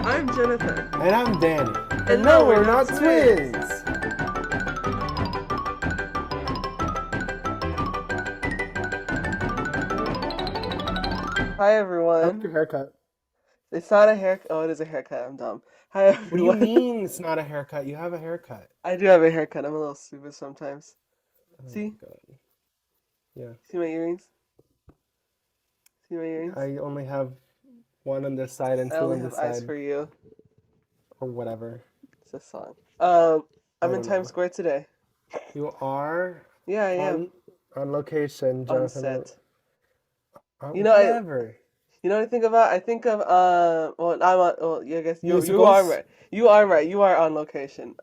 I'm Jennifer. And I'm Danny. And no, we're not twins. Hi I everyone. like your haircut. It's not a haircut. Oh, it is a haircut. I'm dumb. Hi What do you everyone. mean it's not a haircut? You have a haircut. I do have a haircut. I'm a little stupid sometimes. Oh See? my god. Yeah. See my earrings? See my earrings? I only have one on this side and I two only on have this eyes side. for you. Or whatever. It's a song. I I'm in don't Times know. Square today. You are Yeah, I am. on location, On Jonathan. set. You know, I Whatever. you know what I think about? I think of well I'm on well yeah, I guess you are Musicals? right. You are right. You are on location.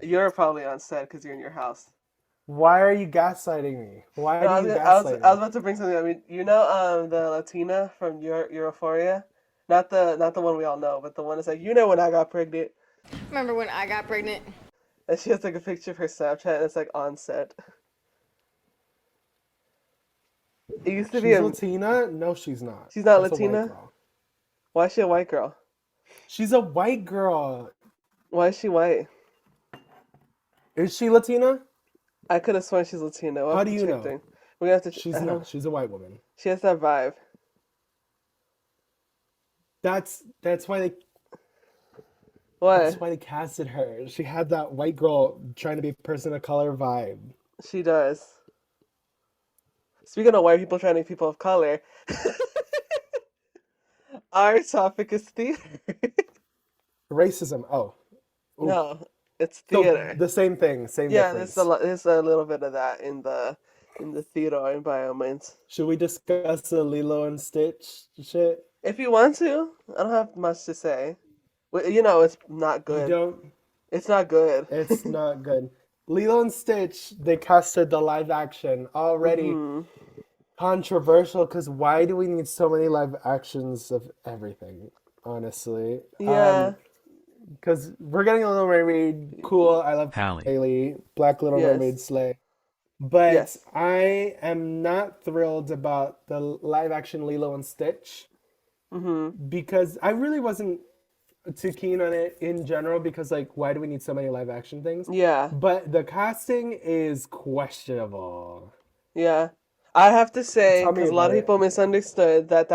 You're probably on set because you're in your house. Why are you gaslighting me? Why No, do you I gaslight was me? about to bring something. I mean, you know, the Latina from Euphoria, not the one we all know, but the one that's like, you know, when I got pregnant, Remember when I got pregnant? and she has like a picture of her Snapchat, and it's like on set. It used to be She's a. Latina? No, she's not. She's not That's a white Latina. girl. Why is she a white girl? She's a white girl. Why is she white? Is she Latina? I could have sworn she's Latina. We'll How have do to you check know? thing. We're gonna have to. She's I don't. not. She's a white woman. She has that vibe. That's why they Why? casted her. She had that white girl trying to be a person of color vibe. She does. Speaking of white people trying to be people of color, our topic is theater. Racism. Oh. Ooh. No, it's So theater. the same thing, same Yeah, there's difference. there's a little bit of that in the theater environment. Should we discuss the Lilo and Stitch shit? If you want to, I don't have much to say. You know, it's not You good. don't? It's not good. It's not good. Lilo and Stitch, they casted the live action already. Hmm. Controversial because why do we need so many live actions of everything? Honestly, Yeah. because we're getting a Little Mermaid, cool. I love Hallie. Haley, Black Little Mermaid, Yes. slay. But Yes. I am not thrilled about the live action Lilo and Stitch Hmm. because I really wasn't too keen on it in general because like why do we need so many live action things? Yeah. But the casting is questionable. Yeah. I have to say, Tell me because a lot about of it. people misunderstood that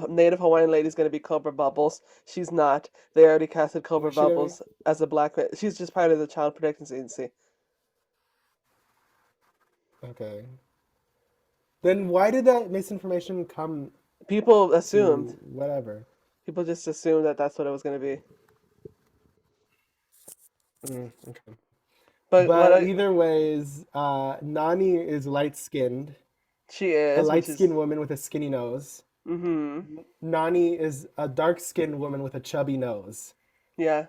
Native Hawaiian lady is going to be Cobra Bubbles. She's not. They already casted Cobra Who's she gonna be? Bubbles as a black. She's just part of the Child Protection Agency. Okay. Then why did that misinformation come People assumed. to whatever? People just assumed that that's what it was going to be. Okay. But But either ways, Nani is light skinned, she a is, light which is. skinned woman with a skinny nose. Mm-hmm. Nani is a dark skinned woman with a chubby nose. Yeah.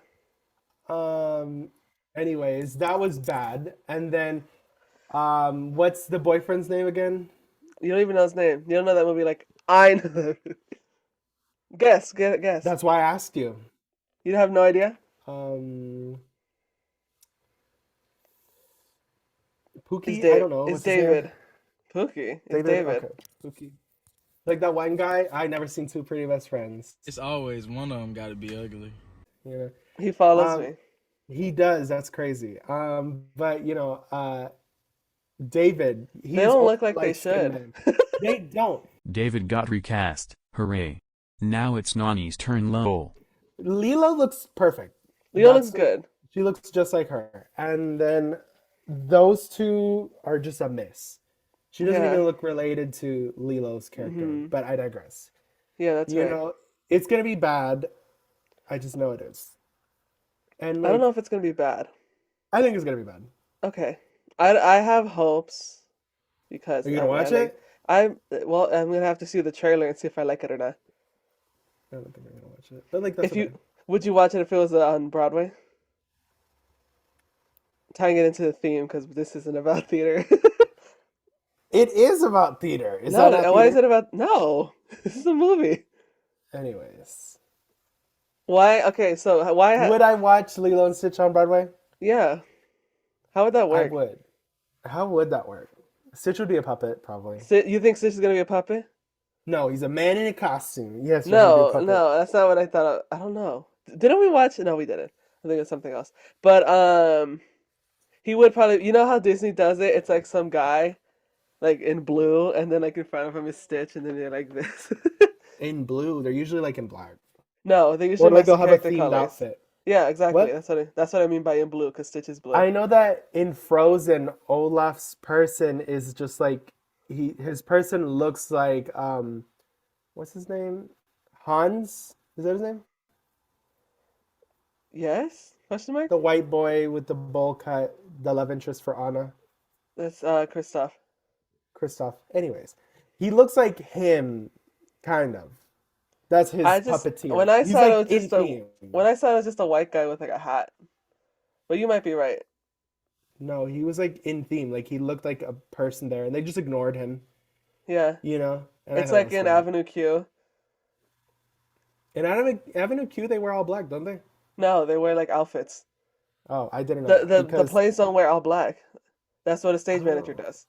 Um, anyways, that was bad. And then, what's the boyfriend's name again? You don't even know his name. You don't know that movie like, I know. Guess. Guess. That's why I asked you. You have no idea? Um, It's Pookie? I Dave. don't know. It's What's his name? David. Pookie. It's David. Okay. Pookie. Like that one guy, I never seen Two Pretty Best Friends. It's always one of them got to be ugly. You know, He follows um, me. he does. That's crazy. But David, They he's don't only look like they light-skinned should. man. They don't. David got recast. Hooray. Now it's Nani's turn lol. Lilo looks perfect. Leo looks That's good. She looks just like her. And then those two are just a miss. She doesn't Yeah. even look related to Lilo's character. Mhm. But I digress. Yeah, that's You right. know, it's gonna be bad. I just know it is. And I don't like, know if it's gonna be bad. I think it's gonna be bad. Okay. I have hopes because Are you gonna watch like it? I'm gonna have to see the trailer and see if I like it or not. I don't think I'm gonna watch it. But like that's If you okay. would you watch it if it was on Broadway? Tying it into the theme because this isn't about theater. It is about theater. Is No, that not why is theater? it about? No, this is a movie. Anyways. Why? Okay, so Would I watch Lilo and Stitch on Broadway? Yeah, how would that I work? would. How would that work? Stitch would be a puppet, probably. You think Stitch is gonna be a puppet? No, he's a man in a costume. Yes, he's gonna be a No, puppet. no, that's not what I thought. I don't know. Didn't we watch? No, we didn't. I think it's something else. But he would probably. You know how Disney does it? It's like some guy like in blue, and then like in front of him is Stitch, and then they're like this. In blue. They're usually like in black. No, they Or usually like match they'll the have a character themed colors. outfit. Yeah, exactly. What? That's what I mean by in blue, because Stitch is blue. I know that in Frozen, Olaf's person is just like his person looks like what's his name? Hans? Is that his name? Yes? Question mark? The white boy with the bowl cut, the love interest for Anna, That's Kristoff. Kristoff. Anyways, he looks like him, kind of. That's his I just puppeteer. He's like in theme. when I saw it was just a white guy with like a hat. But you might be right. No, he was like in theme. Like he looked like a person there, and they just ignored him. Yeah. You know, and I It's thought it like was in funny. Avenue Q. In Avenue Q, they wear all black, don't they? No, they wear like outfits. Oh, I didn't know The that the the because plays don't wear all black. That's what a stage manager oh does.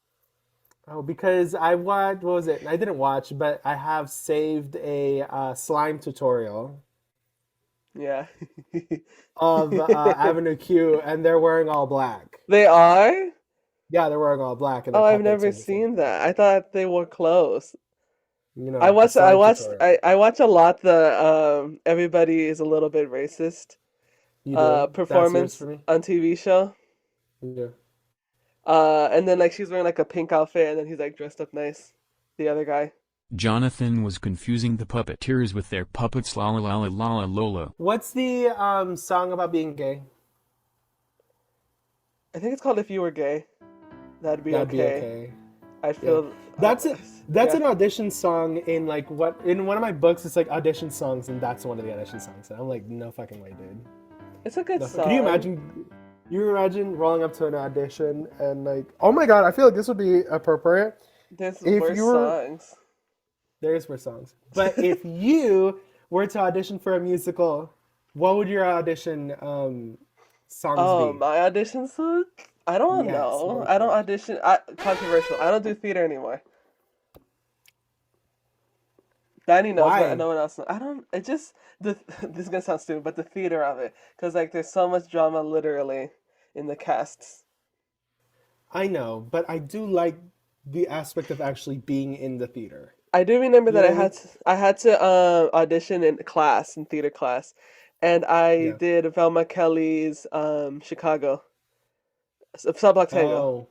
because I watched what was it? I didn't watch, but I have saved a slime tutorial Yeah. of Avenue Q, and they're wearing all black. They are? Yeah, they're wearing all black, and their Oh, I've puppets never are the same. seen that. I thought they wore clothes. You I know, the watched I slime watched tutorial. I watch a lot the Everybody is a Little Bit Racist You do? That's yours performance for me? on TV show. Yeah. And then like she's wearing like a pink outfit and then he's like dressed up nice. The other guy. Jonathan was confusing the puppeteers with their puppets la la la la la lola. What's the song about being gay? I think it's called If You Were Gay. That'd be That'd be okay. okay. I Yeah. feel That's it. That's yeah. an audition song in like what in one of my books. It's like audition songs, and that's one of the audition songs. And I'm like, no fucking way, dude. It's a good No. song. Can you imagine? You imagine rolling up to an audition and like, oh my god, I feel like this would be appropriate There's if worse you were. songs. There's more songs, but if you were to audition for a musical, what would your audition songs Oh, be? my audition song? I don't Yes, what know. would I you don't like? audition. Controversial. I don't do theater anymore. Danny knows, but Why? no one else knows. I don't. It just this is gonna sound stupid, but the theater of it, because like there's so much drama literally in the casts. I know, but I do like the aspect of actually being in the theater. I do remember You that know what I mean? I had to audition in theater class, and I Yeah. did Velma Kelly's Chicago, Sublock Tango. Oh,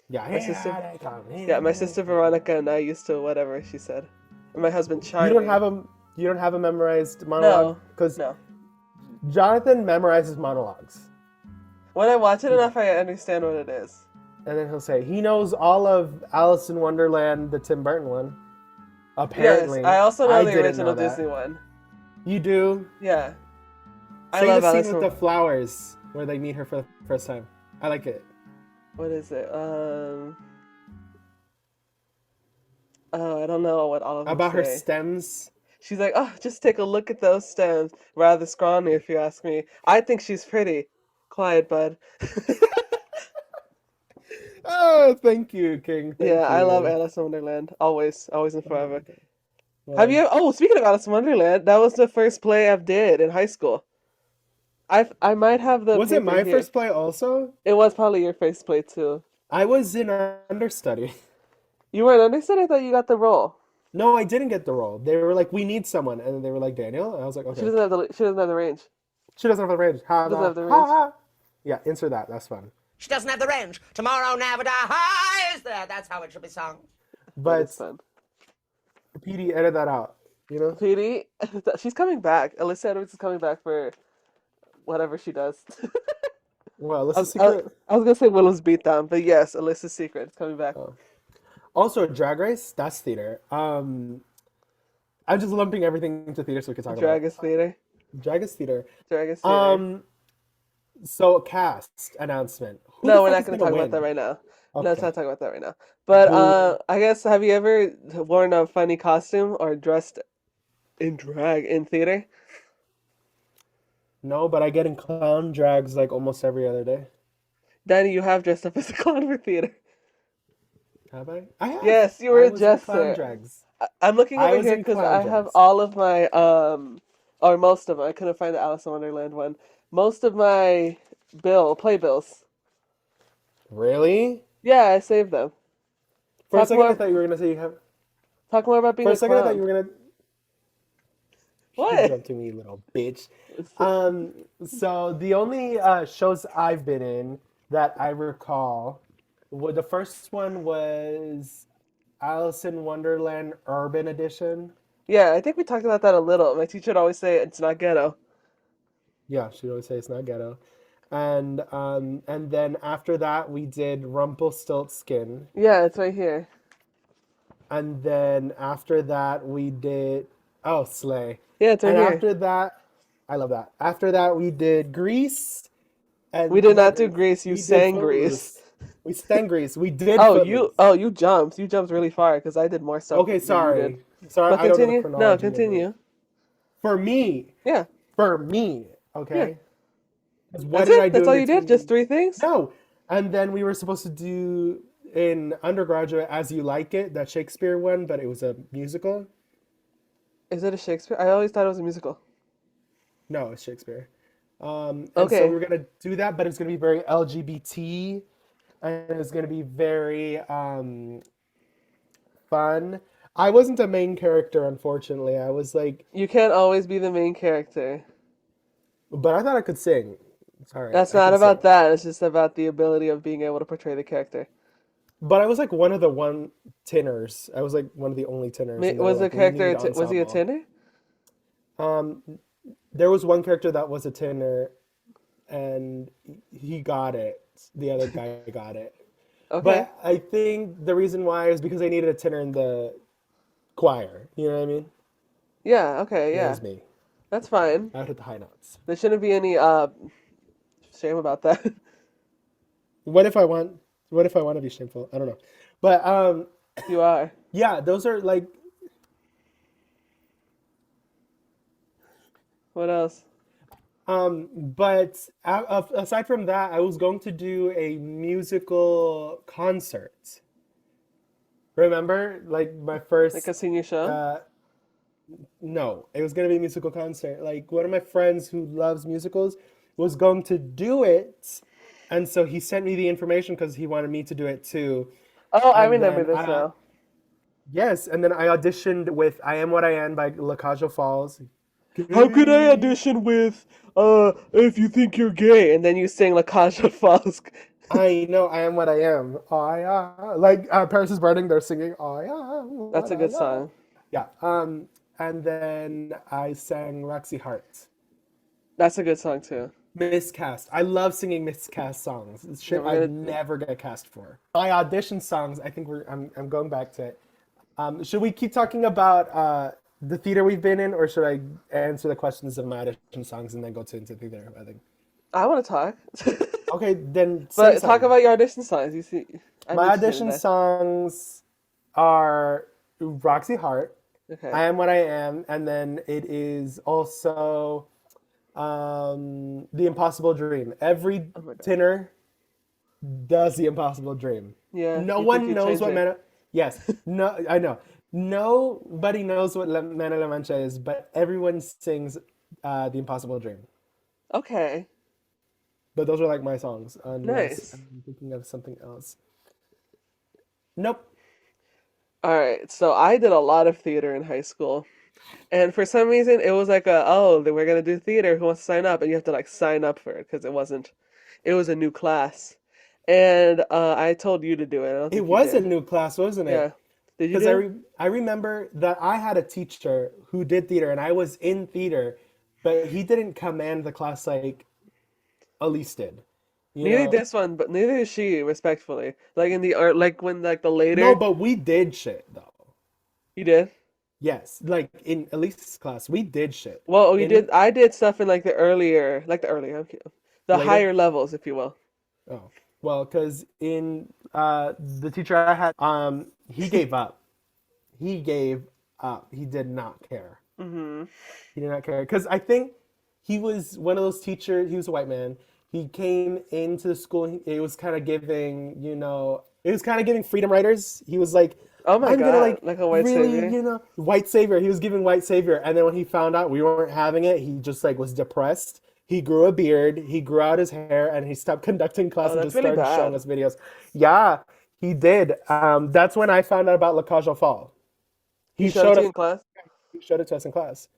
yeah. My sister, Here they come. yeah, Here my they sister come. Veronica and I used to whatever she said, and my husband You don't Charlie. have a you don't have a memorized monologue No, because no. Jonathan memorizes monologues, When I watch it enough, I understand what it is. and then he'll say he knows all of Alice in Wonderland, the Tim Burton one. Yes, Apparently, I also know I the didn't original know that. Disney one. You do. Yeah, I Sing love the Alice. scene with the flowers where they meet her for the first time. I like it. What is it? Oh, I don't know what all of them About her say. stems. She's like, oh, just take a look at those stems. Rather scrawny, if you ask me. I think she's pretty. Quiet, bud. Oh, thank you, King. Thank Yeah, I love you. Alice in Wonderland. Always, always and forever. Have Well, you? Oh, speaking of Alice in Wonderland, that was the first play I did in high school. I might have the was it paper my here. first play also? It was probably your first play too. I was in understudy. You were an understudy. I thought you got the role. No, I didn't get the role. They were like, "We need someone," and they were like, "Daniel," and I was like, She "Okay." doesn't have the. She doesn't have the range. She doesn't have the range. Ha Doesn't ha have the ha range. ha. Yeah, insert that. That's fun. She doesn't have the range. Tomorrow never dies. That's how it should be sung. That But is fun. PD, edit that out. You know? Petey, she's coming back. Alyssa Edwards is coming back for whatever she does. Well, I, this is was- I, secret. I was gonna say Willow's beatdown, but yes, Alyssa's secret is coming back. Oh. Also, Drag Race. That's theater. I'm just lumping everything into theater so we can talk about it. Dragus Theater. Drag is theater. Dragus Theater. So cast announcement. Who No, the we're fuck not is gonna gonna talk about win? that right now. No, let's Okay. not talk about that right now. But Who? I guess have you ever worn a funny costume or dressed in drag in theater? No, but I get in clown drags like almost every other day. Danny, you have dressed up as a clown for theater. Have I? I have. Yes, you were I a was in clown jester. drags. I'm looking I over was here in because clown I have drags. all of my or most of them. I couldn't find the Alice in Wonderland one. Most of my playbills. Really? Yeah, I saved them. For a Talk second, I more. thought you were gonna say you have. Talk more about being For a a second, I thought clown. you were gonna. What? Jump to me, you little bitch. So the only shows I've been in that I recall, well, the first one was Alice in Wonderland Urban Edition. Yeah, I think we talked about that a little. My teacher would always say it's not ghetto. Yeah, she'd always say it's not ghetto. And then after that we did Rumpelstiltskin. Yeah, it's right here. And then after that we did Slay. Yeah, it's right And here. after that, I love that. After that we did Grease, We and did not do then Grease. You we did sang Grease. Footloose. We sang Grease. We did Oh, you. Footloose. Oh, you jumped. You jumped really far because I did more stuff Okay, than you did. sorry. Sorry, But I don't know the continue. No, chronology of it. continue. For me, Yeah, for me, yeah. okay? 'Cause what That's did I it. do That's in all you did. Just between? three things. No. And then we were supposed to do in undergraduate As You Like It, that Shakespeare one, but it was a musical. Is it a Shakespeare? I always thought it was a musical. No, it's Shakespeare. And so we Okay. were gonna do that, but it's gonna be very LGBT, and it's gonna be very fun. I wasn't a main character, unfortunately. I was like, You can't always be the main character. but I thought I could sing. It's all right, That's I not can sing. about that. It's just about the ability of being able to portray the character. But I was like one of the one tenors. I was like one of the only tenors, and they were Was the like, "We character? need Was he a ensemble." tenor? Um, there was one character that was a tenor, and he got it. The other guy got it. Okay. But I think the reason why is because I needed a tenor in the choir. You know what I mean? Yeah. Okay. That Yeah. was me. That's fine. I would hit the high notes. There shouldn't be any shame about that. What if I want? What if I want to be shameful? I don't know. But You are. yeah, those are like What else? But aside from that, I was going to do a musical concert. Remember, like my Like first, a senior show? uh, no, it was going to be a musical concert. Like one of my friends who loves musicals was going to do it. And so he sent me the information because he wanted me to do it too. Oh, I And remember then this now. yes, and then I auditioned with I Am What I Am by La Caja Falls. How could I audition with If You Think You're Gay and then you sing La Caja Falls? I know I am what I am. I am. Like Paris is Burning, they're singing I am That's what a I good am. song. Yeah. And then I sang Roxy Hart. That's a good song too. Miscast. I love singing miscast songs. It's Yeah, shit we're I'd gonna never get cast for. My audition songs, I think I'm going back to it. Should we keep talking about the theater we've been in, or should I answer the questions of my audition songs and then go to into theater? I think. I want to talk. Okay, then say But talk something. about your audition songs. You see, I'm My interested in audition that. songs are Roxy Hart, Okay. I Am What I Am, and then it is also The Impossible Dream. Every Oh my God. tenor does The Impossible Dream. Yeah. No You think one you knows changed what it? Mana. Yes, no, I know. Nobody knows what Mana La Mancha is, but everyone sings The Impossible Dream. Okay. But those are like my songs, unless Nice. I'm thinking of something else. Nope. All right. So I did a lot of theater in high school. And for some reason, it was like we're gonna do theater. Who wants to sign up? And you have to like sign up for it because it was a new class. And I told you to do it. I don't It think you was a did. new class, wasn't Yeah. it? Did you Because do it? I remember that I had a teacher who did theater, and I was in theater, but he didn't command the class like Elise did. You Neither know? this one, but neither is she, respectfully. Like in the art, like when like the No, later but we did shit though. you did. Yes, like in Elise's class, we did shit. Well, we In did. I did stuff in like the earlier, I'm kidding. The later, higher levels, if you will. oh well, because in the teacher I had, he gave up. He gave up. He did not care. Hmm. He did not care because I think he was one of those teachers. He was a white man. He came into the school. It was kind of giving, it was kind of giving freedom writers. He was like, Oh my I'm gonna God, like like a white really, savior. white savior. He was giving white savior, and then when he found out we weren't having it, he just like was depressed. He grew a beard, he grew out his hair, and he stopped conducting class Oh, and that's just really started showing bad. us videos. Yeah, he did. That's when I found out about La Cage aux Folles. He He showed it showed to you us. in class. He showed it to us in class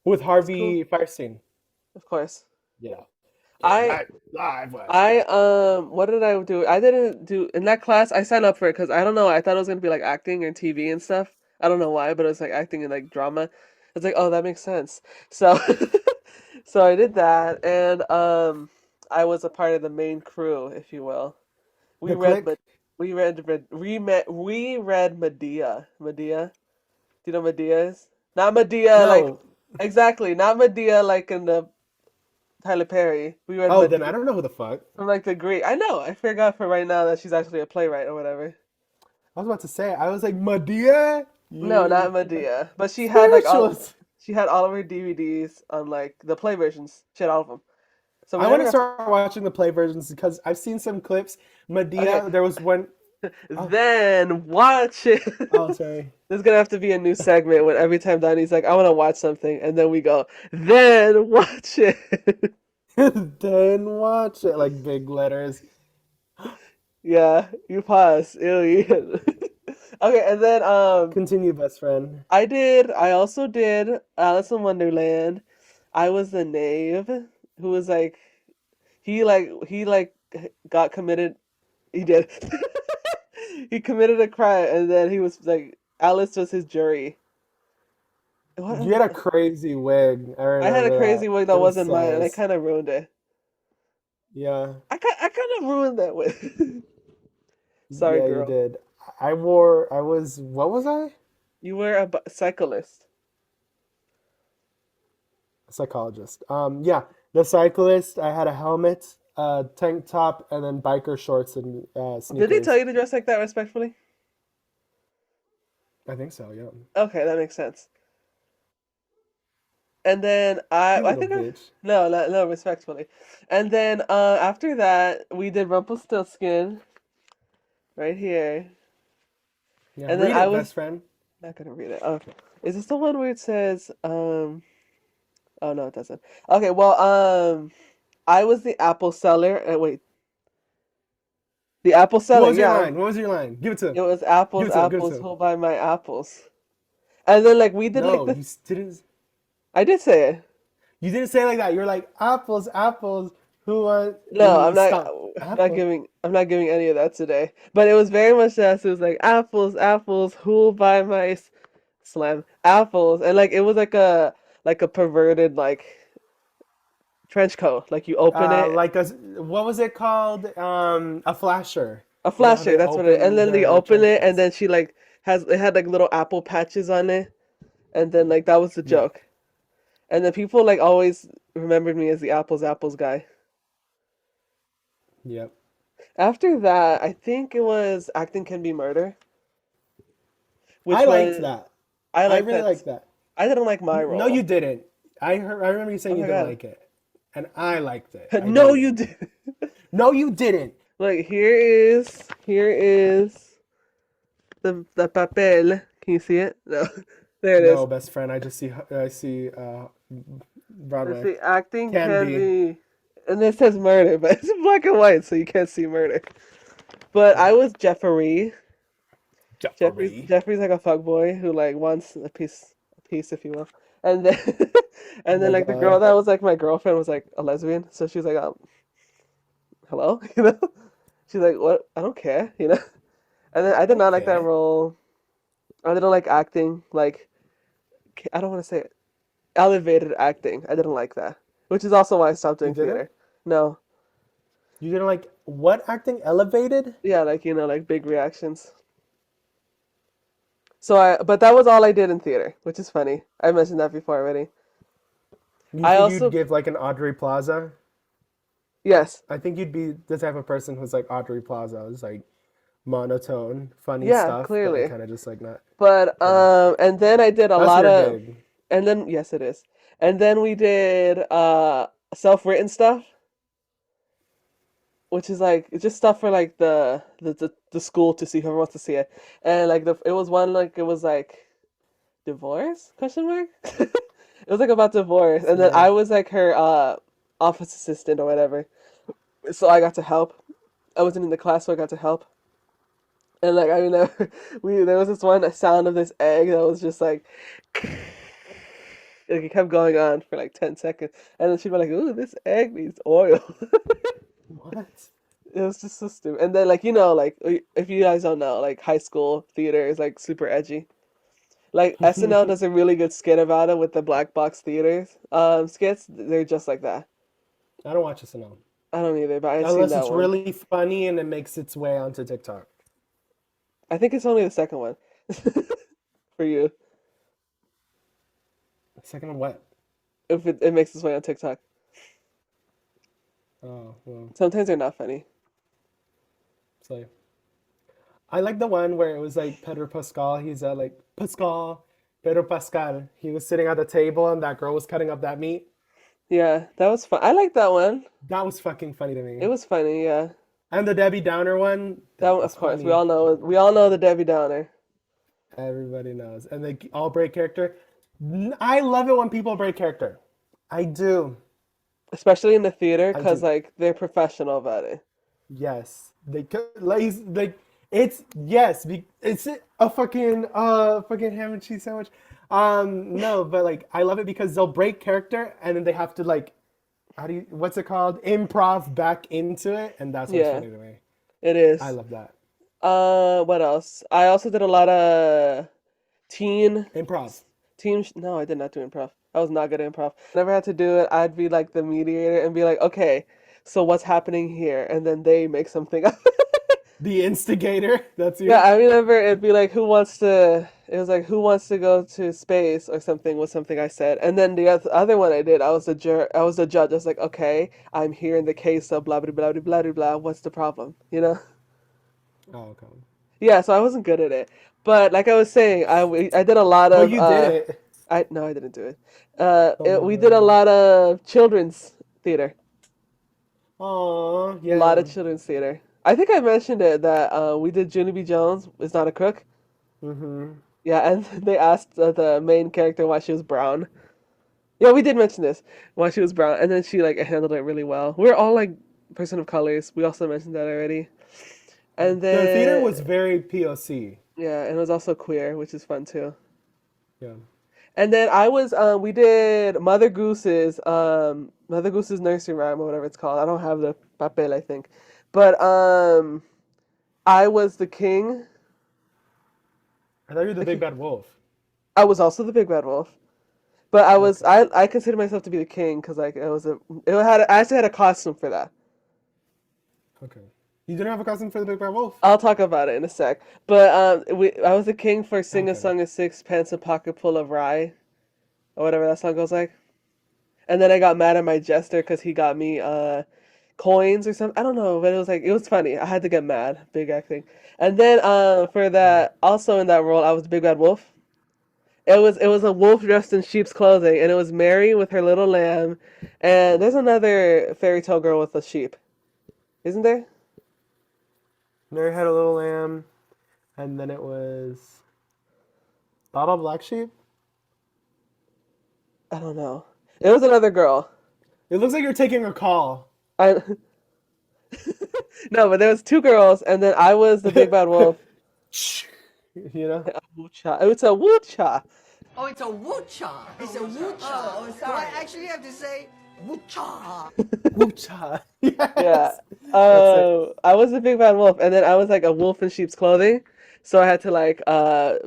with That's cool. Harvey Firestein. Of course. Yeah. Yeah, I live West. I what did I do? I didn't do in that class. I signed up for it because I don't know. I thought it was gonna be like acting and TV and stuff. I don't know why, but it was like acting and like drama. It's like, oh, that makes sense. So, so I did that, and I was a part of the main crew, if you will. We The read, Click? we read Medea. Medea. Do you know what Medea is? Not Medea like No. exactly, not Medea like in the Tyler Perry. We read Oh, then I Medea. don't know who the fuck. From like the Greek. I know. I forgot for right now that she's actually a playwright or whatever. I was about to say, I was like, Medea? No, You not Medea. But she had like all spirituals. she had all of her DVDs on like the play versions. She had all of them. So we I want never to got to. start watching the play versions because I've seen some clips. Okay. Medea, there was one oh Then watch it. oh sorry. There's gonna have to be a new segment when every time Donnie's like, I want to watch something, and then we go, then watch it. Then watch it like big letters. Yeah, you pause. Ew, okay, and then Continue, best friend. I also did Alice in Wonderland. I was the knave who was like he got committed. He did. He committed a crime, and then he was like Alice was his jury. You had a What? crazy wig. I I had a remember crazy that. wig It that was wasn't mine, and I sis. kind of ruined it. Yeah. I kind of ruined that wig. Sorry, Yeah, you girl. did. I was, what was I? You were a cyclist. A psychologist. Yeah, the cyclist. I had a helmet, tank top, and then biker shorts and Did they tell sneakers. you to dress like that respectfully? I think so, yeah. Okay, that makes sense. And then You I little think I bitch. no, no, respectfully. And then after that we did Rumpelstiltskin right here. Yeah, And then read I it, was best friend. not gonna read it. Oh, is this the one where it says oh no, it doesn't. Okay, well I was the apple seller. Wait, the apple What seller, was your yeah. line? What was your line? Give it to him. It was Give apples, it to him. Give it apples, to him. who'll buy my apples? And then like we did like No, the didn't. I did say it. You didn't say it like that. You're like apples, apples. Who want? No, You stop. Apple. I'm not giving any of that today. But it was very much that it was like apples, apples, who'll buy my slam apples, and like it was like a perverted like trench coat. Like you open it, Like a what was it called? A flasher. a You know how flasher. they That's what it. And open then they their open trench it, and coats? then she like has it had like little apple patches on it, and then like that was the Yeah. joke. And then people like always remembered me as the apples guy. Yep. After that, I think it was acting can be murder, I which liked was that. I I like really that. liked that. I didn't like my No, you role. didn't. I remember you Oh saying you my didn't god. like it, and I liked it. I know No, you you did. did. No, you didn't. Like here is the papel. Can you see it? No. There it No, is. best friend. I see Let's Broadway. see. Acting Can can be. be, and it says murder, but it's black and white, so you can't see murder. But I Yeah. was Jeffrey. Jeffrey. Jeffrey's like a fuckboy who like wants a piece, if you will. And then, Oh and then my like the girl god. that was like my girlfriend was like a lesbian, so she was like, hello, you know? She's like, what? I don't care, you know? And then I did not like that Okay. role. I didn't like acting, like I don't want to say it. Elevated acting. I didn't like that, which is also why I stopped You doing didn't? theater. No, You didn't like what acting elevated? yeah, like like big reactions. But that was all I did in theater, which is funny. I mentioned that before already. You I think you'd also, give like an Audrey Plaza? yes, I think you'd be the type of person who's like Audrey Plaza. It's like monotone, funny yeah, stuff, but like clearly. kind of just like not. But Yeah. and then I did a That's lot your of, gig. and then yes, it is. And then we did self-written stuff, which is like it's just stuff for like the school to see, whoever wants to see it. And like it was one like it was like divorce question mark. It was like about divorce, and then Yeah. I was like her office assistant or whatever. So I got to help. I wasn't in the class, so I got to help. And like I remember, we there was this one sound of this egg that was just like it kept going on for like 10 seconds, and then she'd be like, "Ooh, this egg needs oil." What? It was just so stupid. And then like like if you guys don't know, like high school theater is like super edgy. Like SNL does a really good skit about it with the black box theaters skits. They're just like that. I don't watch this enough. I don't either, but I've seen Unless that it's one. really funny and it makes its way onto TikTok. I think it's only the second one for you. Second one, what? If it makes its way on TikTok. Oh, well, Sometimes they're not funny. so I like the one where it was like Pedro Pascal. He's like Pascal, Pedro Pascal. He was sitting at the table and that girl was cutting up that meat. Yeah, that was fun. I like that one. That was fucking funny to It me. was funny, yeah. And the Debbie Downer one, That that one, was of course. We funny. all know the Debbie Downer. Everybody knows. And the all break character. I love it when people break character. I do. Especially in the theater, I because do. like they're professional about it. Yes. They could like it's yes, it's a fucking ham and cheese sandwich. No, but like I love it because they'll break character and then they have to like what's it called? Improv back into it, and that's what's Yeah, funny to me. it I is. love that. What else? I also did a lot of teen Improv. No, I did not do improv. I was not good at improv. Whenever I had to do it, I'd be like the mediator and be like, okay, so what's happening here? And then they make something up. The instigator, that's Yeah, you. I remember it'd be like, it was like, who wants to go to space or something was something I said. And then the other one I did, I was the judge. I was like, okay, I'm here in the case of blah, blah, blah, blah, blah, blah, blah. What's the problem? You know? Oh, okay. Yeah, so I wasn't good at it. But like I was saying, I did a lot But of, you did it. no, I didn't do it. Oh my We did a god. lot of children's theater. Oh, A lot yeah. of children's theater. I think I mentioned it that we did Junie B. Jones is not a crook. Mm-hmm. Yeah, and they asked the main character why she was brown. Yeah, we did mention this why she was brown, and then she like handled it really well. We're all like person of colors. We also mentioned that already. And The theater then was very POC. yeah, and it was also queer, which is fun too. Yeah. And then we did Mother Goose's nursery rhyme or whatever it's called. I don't have the papel, I think. But I was the king. I thought you were the The big king. bad wolf. I was also the big bad wolf. But Okay. I consider myself to be the king because like I actually had a costume for that. Okay. You didn't have a costume for the big bad wolf? I'll talk about it in a sec. But I was the king for Sing a Okay. Song of Sixpence and Pocket Full of Rye or whatever that song goes like. And then I got mad at my jester because he got me coins or something. I don't know, but it was funny. I had to get mad, big acting. And then for that also in that role, I was the big bad wolf. It was a wolf dressed in sheep's clothing, and it was Mary with her little lamb, and there's another fairy tale girl with a sheep, isn't there? Mary had a little lamb, and then it was Baba Black Sheep. I don't know. It was another girl. It looks like you're taking a call. I no, but there was two girls, and then I was the big bad wolf. You know? Woocha. It was a woocha. Oh, it's a woocha. It's a woocha. Oh, sorry. I actually have to say woocha. Woocha. Yeah. Yes. That's it. I was the big bad wolf, and then I was like a wolf in sheep's clothing. So I had to like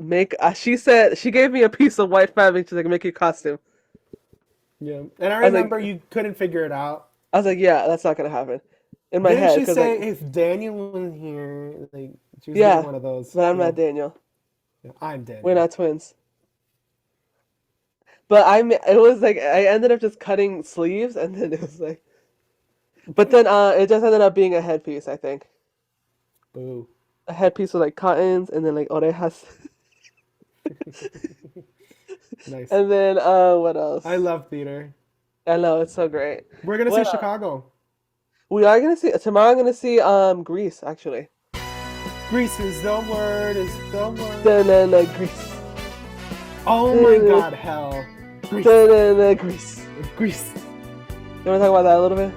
make. She gave me a piece of white fabric to like make your costume. Yeah. And I I was like, remember you couldn't figure it out. yeah, that's not gonna happen in my Didn't head she because say like if Daniel was here, like she was getting yeah, one of those? but I'm Yeah. not Daniel. Yeah. I'm We're Daniel. not twins. But it was like I ended up just cutting sleeves, and then it was like, but then it just ended up being a headpiece. I think Boo. a headpiece with like cottons, and then like orejas, Nice. and then what I else? love theater. I know it's so great. We're gonna see What else? Chicago. We are gonna see tomorrow. I'm gonna see Greece actually. Grease is the word, is the word. Da-na-na, Greece. Oh my God, hell. Grease. Da-na-na, Greece. Grease. You want to talk about that a little bit?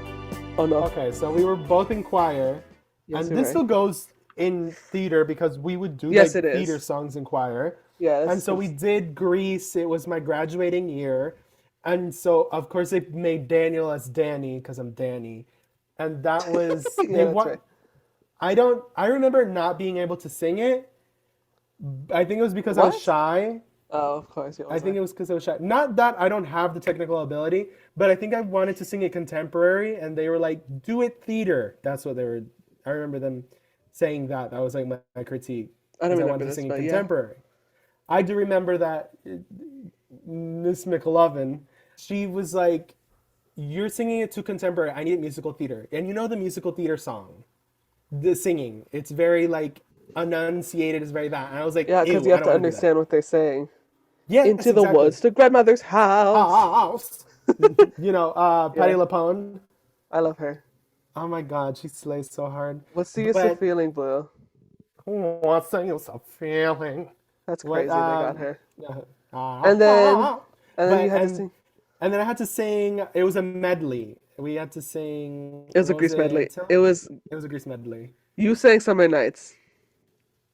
Oh no. Okay, so we were both in choir, Yes, and you're this right. still goes in theater because we would do Yes, like it is. theater songs in choir. Yeah. And so we did Grease. It was my graduating year. And so, of course, they made Daniel as Danny because I'm Danny. And that was, Yeah, that's right. I remember not being able to sing it. I think it was because I was What? shy. Oh, of course. You I think it was because I was shy. Not that I don't have the technical ability, but I think I wanted to sing it contemporary, and they were like, "Do it theater." That's what they were. I remember them saying that. That was like my critique I don't because I remember wanted to this, sing it but yeah. contemporary. I do remember that Miss McLovin, she was like, "You're singing it too contemporary. I need musical theater." And you know the musical theater song, the singing. It's very like enunciated. It's very that. And I was like, Yeah, because "Ew, you I have don't to want to do that." understand what they're saying. Yes, Into the exactly. woods to grandmother's house. House. Patty Yeah. LaPone. I love her. Oh my God, she slays so hard. What's the use of But feeling blue? what's the use of feeling? That's What crazy. They got her. uh, And then, and then you but had to sing. and then I had to sing. It was a medley. We had to sing. It was a What was Grease medley. it? It was It was a Grease medley. you sang Summer Nights.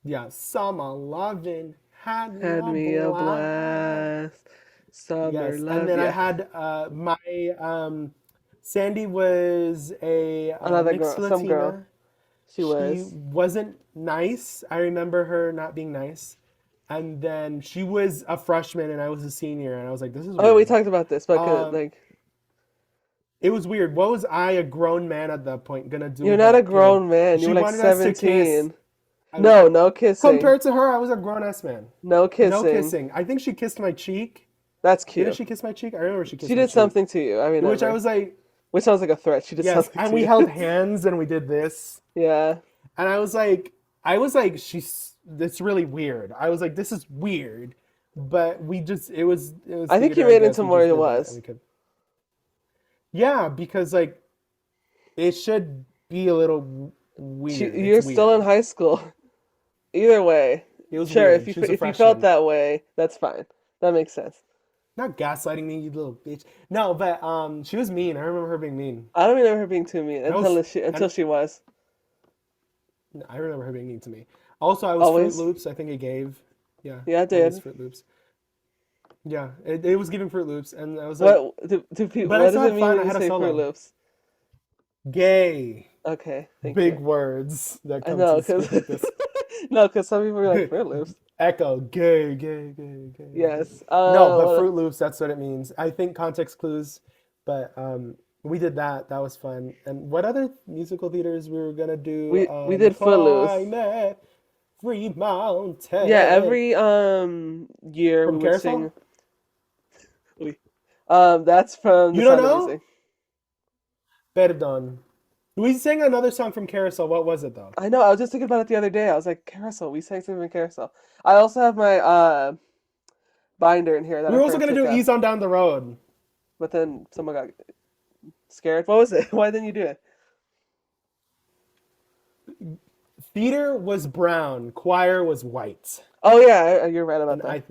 Yeah, summer loving had me Had a me a blast. blast. Summer Yes, and love. then I Yeah. had my Sandy was a Another mixed girl. Some girl. Latina. She She was. wasn't nice. I remember her not being nice. And then she was a freshman and I was a senior, and I was like, this is Oh, we weird. talked about this, but Um, like, it was weird. What was I, a grown man at that point, gonna do you're with not a that kid? grown man. You She were like wanted us to kiss. 17. I was, No, no kissing. compared to her, I was a grown ass man. No No kissing. kissing. I think she kissed my cheek. That's Didn't cute. she kiss my cheek? I remember she kissed She my did cheek. something to you. I Which I remember. was like, Which sounds like a threat. She did yes. something And to we you. held hands and we did this. Yeah. And I was like, that's really weird. I was like, this is weird. But it was I think you theater, I made guess. into We more just than it did that and was. we could. Yeah, because like, it should be a little weird. You're It's still in weird. high school. Either way, It was sure. weird. She was a If you felt freshman. that way, that's fine. That makes sense. Not gaslighting me, you little bitch. No, but she was mean. I remember her being mean. I don't remember her being too mean I was, until she was. I remember her being mean to me. Also, I was Fruit Always. Loops. I think it gave. Yeah, Yeah, I I was did. Fruit Loops. Yeah, it was giving Fruit Loops, and I was like, Do people? but I What still does it had mean fun. when I you had a say Fruit solo. Loops? Gay. Okay, thank Big you. words that I come know, to speak like this. because some people are like Fruit Loops. Echo. Gay, gay, gay, gay. Yes. No, but Fruit Loops, that's what it means. I think context clues, but we did that. That was fun. And what other musical theaters we were gonna do? we did Footloose. Climb every mountain. Yeah, every year we From would Carousel? sing. That's from The You don't Sound of know? Music. Perdón. We sang another song from Carousel. What was it though? I know. I was just thinking about it the other day. I was like, Carousel. We sang something in Carousel. I also have my binder in here that We I were also first gonna took do out, Ease on Down the Road. but then someone got scared. What was it? Why didn't you do it? Theater was brown, choir was white. Oh yeah, you're right about And that.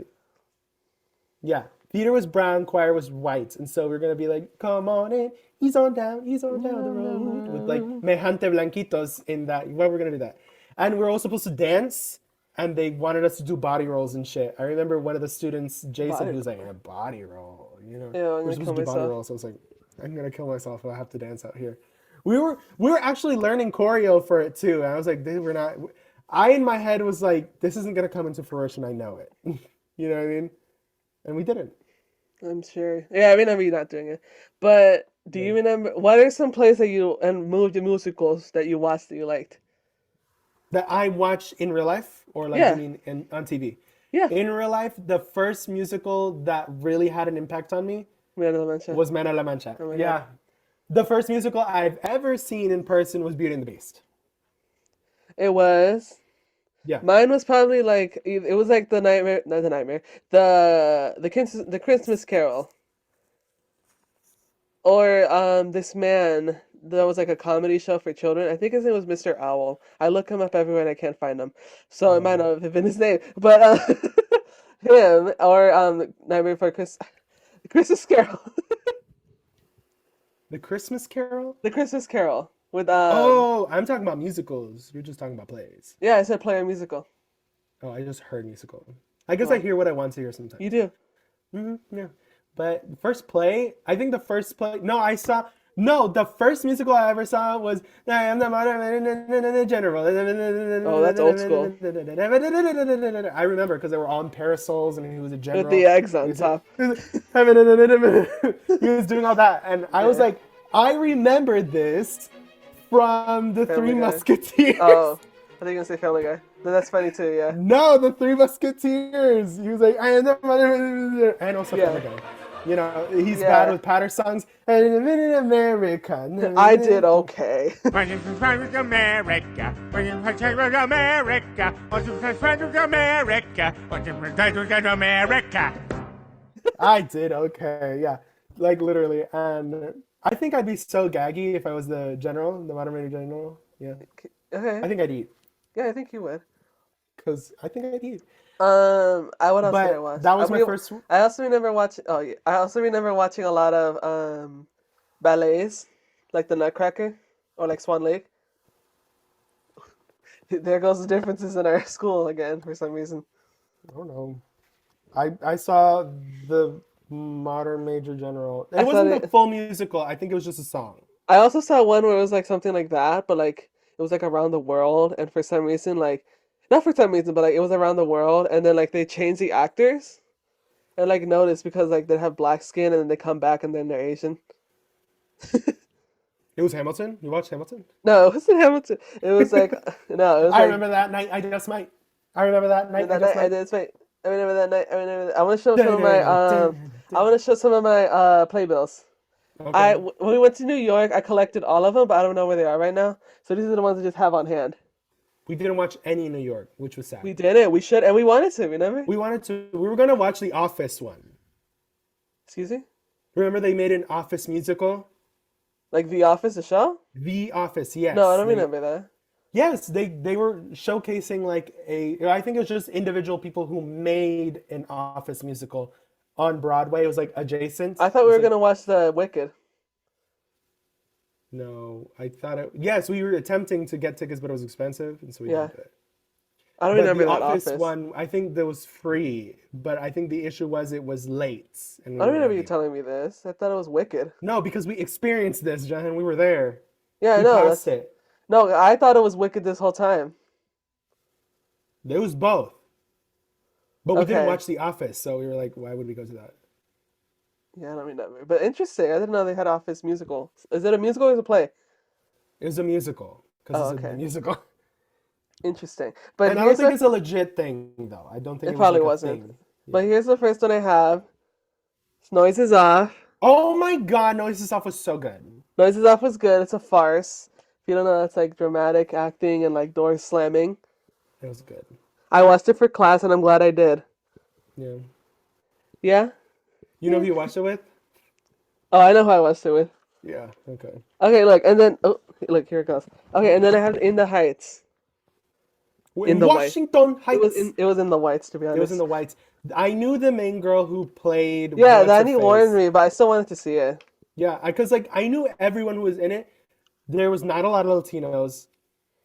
yeah, theater was brown, choir was white. And so we're going to be like, come on in, ease on down the road. With like Mejante Blanquitos in that. Well, we're going to do that. And we're all supposed to dance. And they wanted us to do body rolls and shit. I remember one of the students, Jason, who was like, a body roll. You know, Ew, I'm we're gonna supposed kill to do body myself. rolls. So I was like, I'm going to kill myself if I have to dance out here. We were actually learning choreo for it too. And I was like, they were not. I in my head was like, this isn't gonna come into fruition. I know it. You know what I mean? And we didn't. I'm sure. Yeah, I remember you not doing it. But do you remember what are some plays that you and movie musicals that you watched that you liked? That I watched in real life, or like Yeah. you mean on TV? Yeah. In real life, the first musical that really had an impact on me Man of the Mancha. was Man of La Mancha. Oh my Yeah. God. The first musical I've ever seen in person was Beauty and the Beast. It was. Yeah. Mine was probably like it was like the nightmare, not the nightmare, the Christmas Carol, or this man that was like a comedy show for children. I think his name was Mr. Owl. I look him up everywhere and I can't find him, so it might Oh. not have been his name. But him or Nightmare Before Christmas Carol, The Christmas Carol? the Christmas Carol with Oh, I'm talking about musicals. You're just talking about plays. yeah, I said play a musical. Oh, I just heard musical. I guess I Well, hear what I want to hear sometimes. you do. Yeah. But first play, I think the first play, no, the first musical I ever saw was I am the modern general. Oh, that's old school. I remember because they were all in parasols and he was a With general. the eggs He on was, top. he was doing all that. And I was Yeah. like, I remember this from the Family Three Guy. Musketeers. Oh, I think you're gonna say Family Guy. No, that's funny too. Yeah. No, the Three Musketeers. He was like, I am the mother, and also Yeah. Family Guy. You know, he's Yeah. bad with patter songs. And in America. I did okay. When you friends with America, when you friends with America, when you friends with America, when you friends with America. I did okay. Yeah, like literally. And I think I'd be so gaggy if I was the general, the moderator general. Yeah, Okay. I think I'd eat Yeah, I think you would. because I think I'd eat. What else did I But watch? that was my first. I also remember watching. Oh, yeah. I also remember watching a lot of ballets, like the Nutcracker, or like Swan Lake. There goes the differences in our school again for some reason. I don't know. I saw the Modern Major General. It I wasn't thought the full musical. I think it was just a song. I also saw one where it was like something like that, but like it was like around the world, and for some reason, like not for some reason, but like it was around the world, and then like they changed the actors, and like notice because like they have black skin, and then they come back and then they're Asian. It was Hamilton. You watched Hamilton? No, it wasn't Hamilton. It was like no, it was I like remember that night. I just might. I remember that night. that I just night I might. did. Wait, I remember that night. I remember. I want to show some of my I want to show some of my playbills. Okay. When we went to New York, I collected all of them, but I don't know where they are right now. So these are the ones I just have on hand. We didn't watch any in New York, which was sad. We did it. We should, and we wanted to. Remember? We wanted to. We were gonna watch the Office one. Excuse me. Remember they made an Office musical? Like The Office, the show? The Office, yes. No, I don't They- remember that. Yes, they were showcasing like I think it was just individual people who made an Office musical on Broadway. It was like adjacent. I thought It we was were gonna watch the Wicked. No, I thought it. Yes, we were attempting to get tickets, but it was expensive, and so we Yeah. didn't do it. I don't But remember the that Office Office. one, I think that was free, but I think the issue was it was late. And we I don't were remember you late. telling me this. I thought it was Wicked. No, because we experienced this, John. We were there. Yeah, I We know. passed it. No, I thought it was Wicked this whole time. It was both. But we didn't Okay. watch The Office, so we were like, why would we go to that? Yeah, I don't remember. But interesting. I didn't know they had Office musical. Is it a musical or is it a play? It was a musical. Because Oh, it's a okay. musical. Interesting. But And I don't here's think the- it's a legit thing, though. I don't think It it was probably like a wasn't. thing. But here's the first one I have. Noise is Off. Oh my god, Noise is Off was so good. Noise is Off was good. It's a farce. If you don't know, it's like dramatic acting and like doors slamming. It was good. I watched it for class and I'm glad I did. Yeah. Yeah? You know who you watched it with? Oh, I know who I watched it with. Yeah, okay. Okay, look, and then look, here it goes. Okay, and then I have In the Heights. In the white. Washington Heights. It was in the whites, to be honest. It was in the Whites. I knew the main girl who played. Yeah, what's her Danny warned face. me, but I still wanted to see it. Yeah, because like I knew everyone who was in it. There was not a lot of Latinos,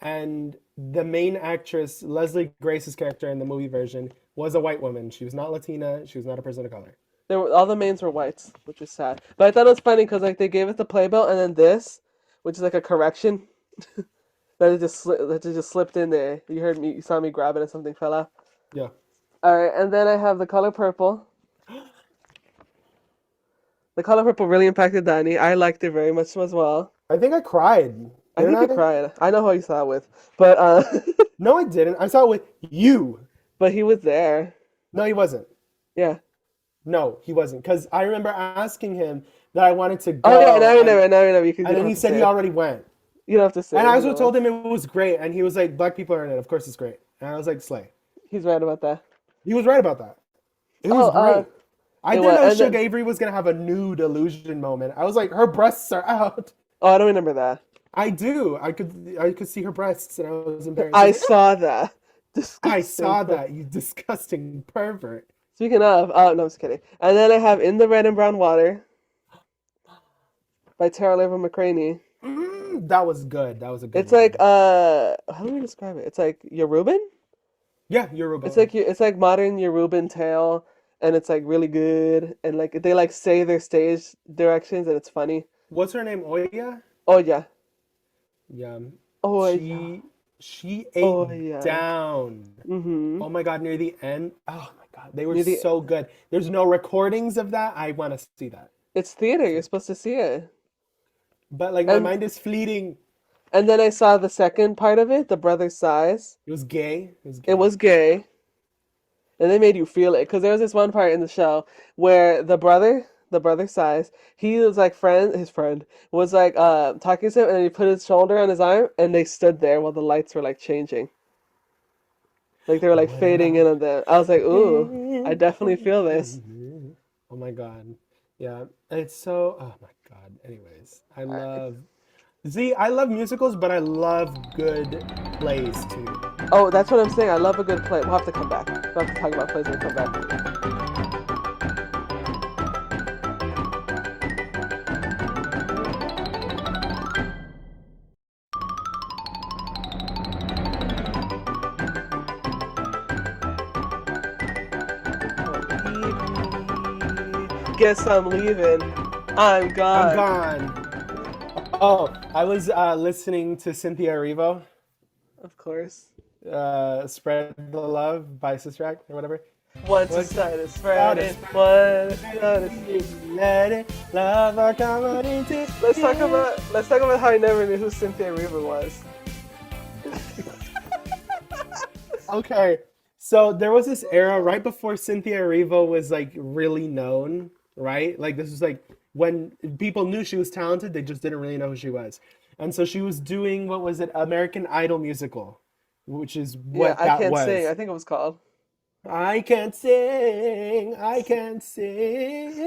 and the main actress, Leslie Grace's character in the movie version, was a white woman. She was not Latina. She was not a person of color. All the mains were whites, which is sad. But I thought it was funny because like they gave us the playbill and then this, which is like a correction, that it just slipped in there. You saw me grab it and something fell out. Yeah. All right, and then I have The Color Purple. The Color Purple really impacted Danny. I liked it very much as well. I think I cried. I think Didn't you cried. I know who you saw it with, but No, I didn't. I saw it with you. but he was there. No, he wasn't. Yeah. No, he wasn't. Because I remember asking him that I wanted to go. Oh yeah, now you know. You can. And then he said he already went. You don't have to say. And it, I you also know. told him it was great. And he was like, black people are in it. Of course it's great. And I was like, slay. He's right about that. He was right about that. It was great. I it didn't was- know and then- Suge Avery was going to have a nude illusion moment. I was like, her breasts are out. Oh, I don't remember that. I do. I could see her breasts, and I was embarrassed. I I was like, saw that. I Disgusting. saw that, you disgusting pervert. Speaking of, oh no, I'm just kidding. And then I have In the Red and Brown Water by Tara Leva McCraney. That was good. That was a good It's like one. how do we describe it? It's like Yoruban. Yeah, Yoruba. It's like modern Yoruban tale, and it's like really good, and like they like say their stage directions, and it's funny. What's her name? Oya? Oh yeah, Yeah. oh yeah, She oh ate yeah. down. Mm-hmm. Oh my God, near the end. Oh my God, they were Near the, so good. There's no recordings of that. I want to see that. it's theater. You're supposed to see it, But like my and mind is fleeting. and then I saw the second part of it, The Brother's Size. It was gay. It was It gay. was gay, and they made you feel it because there was this one part in the show where the brother size, he was like his friend was like talking to him, and then he put his shoulder on his arm, and they stood there while the lights were like changing, like they were like What fading in about? on them. I was like, ooh, I definitely feel this. Oh my God. Yeah. It's so, oh my God. Anyways, Alright. I love musicals, but I love good plays too. Oh, that's what I'm saying. I love a good play. We'll have to come back. We'll have to talk about plays when we come back. Guess I'm leaving. I'm I'm gone. gone. Oh, I was listening to Cynthia Erivo, Of course. Spread the Love by Sister Act or whatever. Once What? it's started Out spreading, is once it's started. let it love our come into Let's talk about how I never knew who Cynthia Erivo was. Okay, so there was this era right before Cynthia Erivo was like really known, right? Like this was like when people knew she was talented, they just didn't really know who she was. And so she was doing what was it, American Idol musical, which is Yeah, what I that can't sing. was. I think it was called. I can't sing, I can't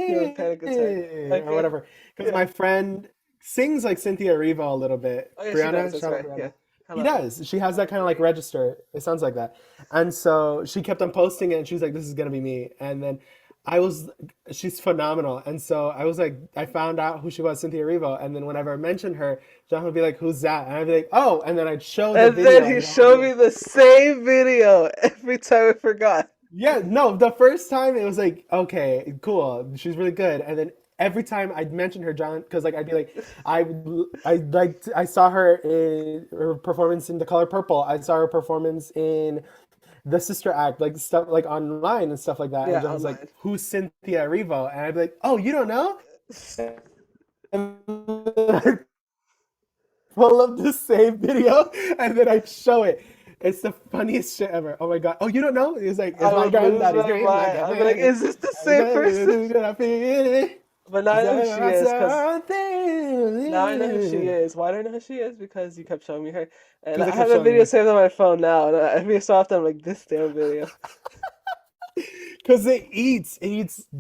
You have a sing, panic attack. or Okay. whatever. Because Yeah. my friend sings like Cynthia Erivo a little bit. Oh yeah, she does. Brianna, That's shout out right. Yeah. Brianna. He Hello. does. She has that kind of like register. It sounds like that. And so she kept on posting it and she was like, this is gonna be me. And then I was, she's phenomenal. And so I was like, I found out who she was, Cynthia Erivo. And then whenever I mentioned her, John would be like, who's that? And I'd be like, oh. And then I'd show the And then video he and John would be showed me like, the same video every time I forgot. yeah, no, the first time it was like, okay, cool, she's really good, and then every time I'd mention her, John, because like I'd be like, I saw her in her performance in The Color Purple, I saw her performance in the Sister Act, like stuff like online and stuff like that, and Yeah, John's like, online. who's Cynthia Erivo? And I'd be like, oh, you don't know? And then pull up the same video and then I show it. It's the funniest shit ever. Oh my God. Oh, you don't know? It's like, it's I my would lose granddaddy's my dream. mind. I'd be like, is this the same person? But now I know who she is because now I know who she is. Why do I know who she is? Because you kept showing me her, and Because I I kept have that showing video you. saved on my phone now. And every so often, I'm like, this damn video. Because it eats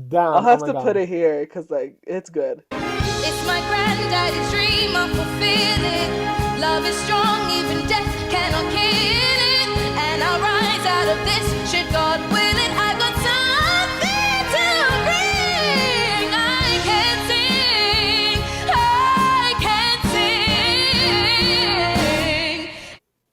down. I'll Oh have my to put God. it here because like it's good. It's my granddaddy's dream, I'm fulfilling. Love is strong, even death cannot kill it. And I'll rise out of this shit, God willing. I got something to bring. I can sing.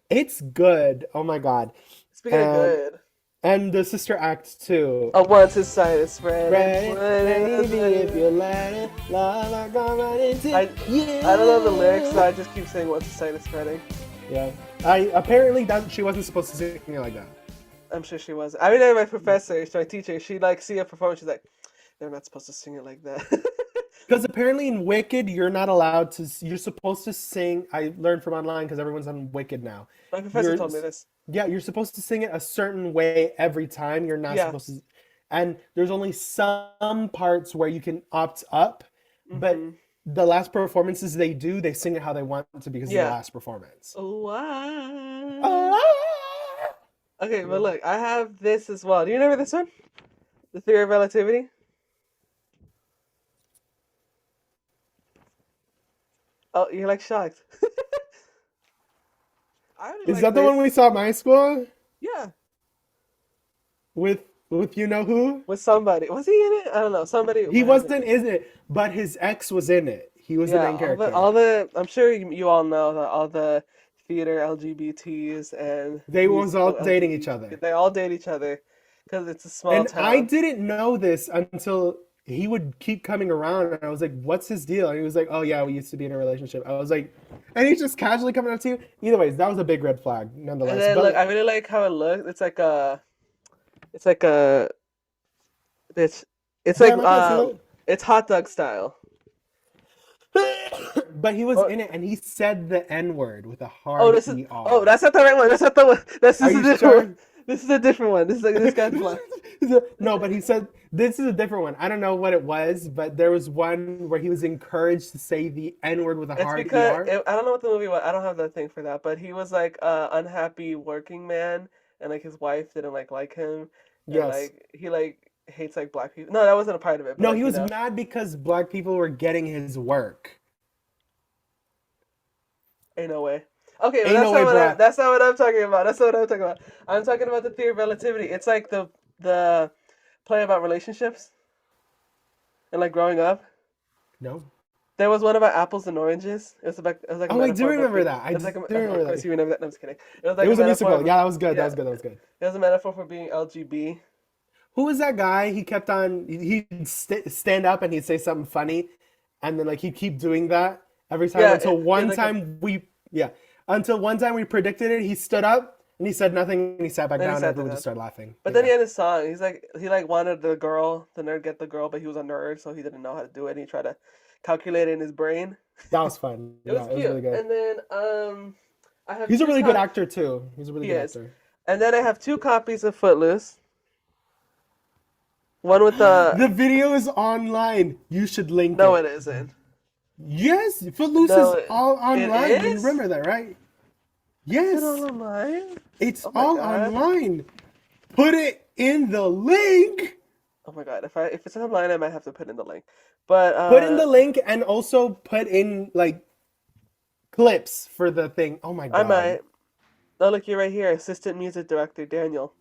It's good. Oh my God. Speaking of And good, and the Sister Act too. once his side is spread. Right? Baby, if you let it, love, I go right into I you. I don't know the lyrics, so I just keep saying once his side is spreading. Yeah. Apparently that she wasn't supposed to sing it like that. I'm sure she was. I mean, my professor, my teacher, she like see a performance, she's like, they're not supposed to sing it like that. Because apparently in Wicked, you're not allowed to. You're supposed to sing. I learned from online because everyone's on Wicked now. My professor You're, told me this. yeah, you're supposed to sing it a certain way every time. You're not Yeah. supposed to. And there's only some parts where you can opt up, but Mhm. the last performances they do, they sing it how they want to because it's Yeah. the last performance. Wow. Ah! Okay, but look, I have this as well. Do you remember this one? The Theory of Relativity? Oh, you're like shocked. I really Is like that the this. one we saw at my school Yeah, with you know who? with somebody. Was he in it? I don't know. Somebody He randomly. wasn't in it, but his ex was in it. He was the Yeah, main character. all the. I'm sure you all know that all the theater LGBTs and They was all musical dating each LGBT, other. they all date each other because it's a small And I town. didn't know this until he would keep coming around, and I was like, "What's his deal?" And he was like, "Oh yeah, we used to be in a relationship." I was like, and he's just casually coming up to you. Either ways, that was a big red flag, And nonetheless. then look, I But really like how it looks. It's like a, it's, it's like damn, I can't see it's hot dog style. that. But he was Oh, in it, and he said the N word with a oh, hard this is. Oh, ER. that's not the right one. That's not the one. This Are is a you different sure? one. This is a different one. This is like this guy's black. No, but he said this is a different one. I don't know what it was, but there was one where he was encouraged to say the N word with a It's hard because ER. I don't know what the movie was. I don't have the thing for that, but he was like a unhappy working man, and like his wife didn't like him, and Yes. like he like hates like black people. No, that wasn't a part of it, but No, like he was mad because black people were getting his work. ain't no way. Okay, well, Ain't no way, bruh. that's not what I'm talking about. That's not what I'm talking about. I'm talking about the theory of relativity. It's like the play about relationships and like growing up. No. There was one about apples and oranges. It was like a Oh, I do metaphor about remember being, that. I it was like do of remember course that. you remember that. No, I'm just kidding. It was like It was a musical. metaphor. Yeah, that was good. That Yeah, was good. That was good. it was a metaphor for being LGB. Who was that guy? He kept on. He'd stand up and he'd say something funny, and then like he'd keep doing that every time Yeah, until one like time until one time we predicted it. He stood up and he said nothing and he sat back Then he down and sat everyone down. just started laughing. But then he had his song. He like wanted the nerd get the girl, but he was a nerd, so he didn't know how to do it. And he tried to calculate it in his brain. That was fun. It was Yeah, it was cute. really good. And then I have He's a two really good cop- actor too. He's a really He good is. actor. And then I have two copies of Footloose. One with the The video is online. You should link no, it. it isn't. Yes, Footloose No, is all online. You is? remember that, right? Is Yes, it all online? it's Oh my all God. online. Put it in the link. Oh my god! If it's online, I might have to put in the link. But Put in the link and also put in like clips for the thing. Oh my I god. might. Oh look, you're right here. Assistant music director Daniel.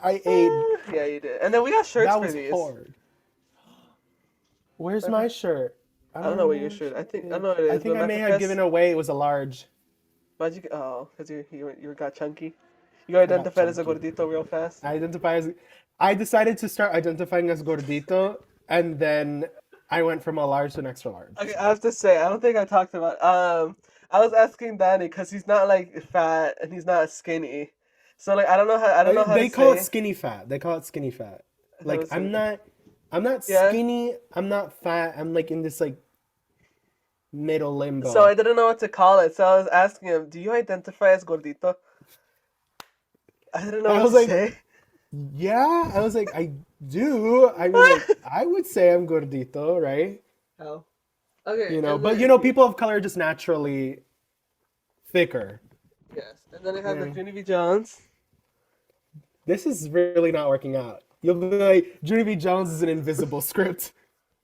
I ate. Yeah, you did. And then we got shirts That for was these. hard. Where's my shirt? I don't know what your shirt. I don't know what it is. I think but I may Mexican have given away. It was a large. Why'd you? Oh, because you got chunky. You got identified as a chunky. gordito real fast. I decided to start identifying as gordito, and then I went from a large to an extra large. Okay, I have to say, I don't think I talked about. I was asking Danny because he's not like fat and he's not skinny, so like I don't know how They to call say. it skinny fat. They call it skinny fat. thought it Like was I'm skinny. not Yeah. skinny. I'm not fat. I'm like in this like middle limbo. So I didn't know what to call it, so I was asking him, "Do you identify as gordito?" I didn't know I what was to like, say. yeah. I was like, I do. I mean, like, I would say I'm gordito, right? How? Okay. You know, and but then- you know, people of color are just naturally thicker. Yes, and then I have the Yeah. Junie Jones. This is really not working out. You'll be like, Junie B. Jones is an invisible script.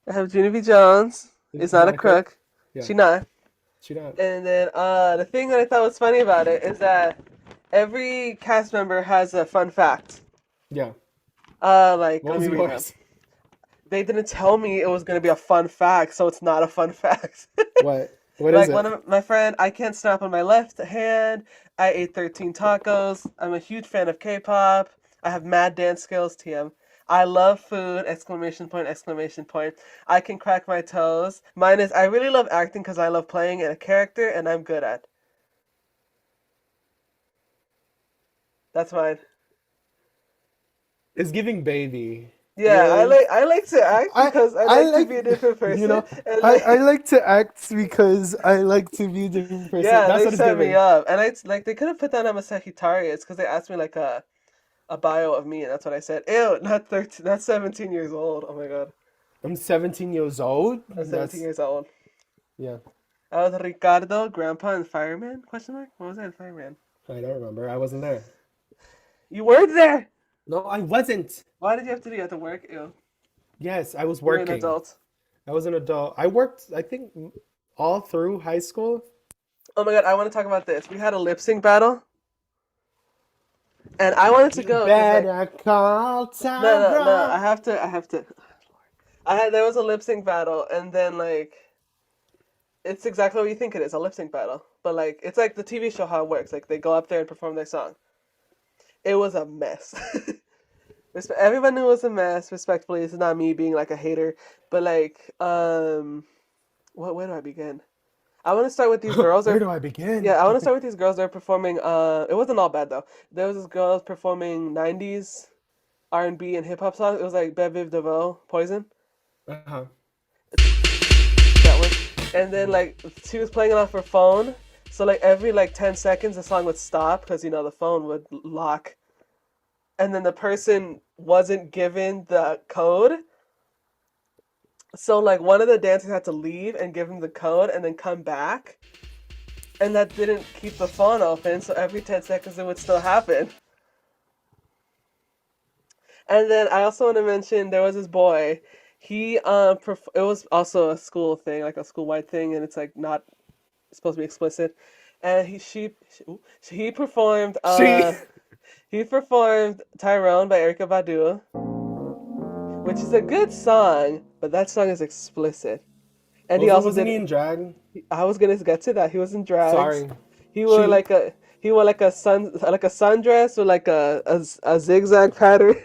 I have Junie Jones. It's not a crook. Yeah. She not. She not. And then the thing that I thought was funny about it is that every cast member has a fun fact. Yeah. Like What let was me read them. yours? They didn't tell me it was gonna be a fun fact, so it's not a fun fact. What? What is Like it? one of my friend, I can't snap on my left hand. I ate 13 tacos. I'm a huge fan of K-pop. I have mad dance skills. TM. I love food! Exclamation point! Exclamation point! I can crack my toes. Mine is I really love acting because I love playing in a character and I'm good at. That's mine. It's giving baby. Yeah, Really? I like to act because I like to be a different person. You know, and I like to act because I like to be a different person. yeah, That's they what it's set me giving. up, and I like they could have put that I'm a Sagittarius because they asked me like a bio of me, and that's what I said. Ew, not 13, not 17 years old. Oh my god, I'm 17 years old. I'm 17 years old. Yeah. I was Ricardo, grandpa, and fireman? Question mark? What was that? Fireman. I don't remember. I wasn't there. You weren't there. No, I wasn't. Why did you have to do? You had to work. Ew. Yes, I was You're an working. adult. I was an adult. I worked, I think, all through high school. Oh my god, I want to talk about this. We had a lip sync battle, and I wanted to You go because like better call no, Tyrone. I have to. There was a lip sync battle, and then like it's exactly what you think it is, a lip sync battle. But like it's like the TV show how it works. Like they go up there and perform their song. It was a mess. Everyone knew it was a mess. Respectfully, this is not me being like a hater, but like where do I begin? I want to start with these girls. Where do I begin? Yeah, I want to start with these girls. They're performing. It wasn't all bad though. There was this girl performing '90s R&B and hip hop songs. It was like Bev Viv DeVoe, Poison. Uh-huh. That one. And then like she was playing it off her phone. So like every like 10 seconds the song would stop because the phone would lock. And then the person wasn't given the code. So like one of the dancers had to leave and give him the code and then come back. And that didn't keep the phone open, so every 10 seconds it would still happen. And then I also want to mention there was this boy. He it was also a school thing, like a school-wide thing, and it's like not supposed to be explicit. And he performed She. he performed Tyrone by Erykah Badu, which is a good song, but that song is explicit. And he also wasn't did. he in drag? I was gonna get to that. He was in drag. Sorry. He wore like a sundress with like a zigzag pattern,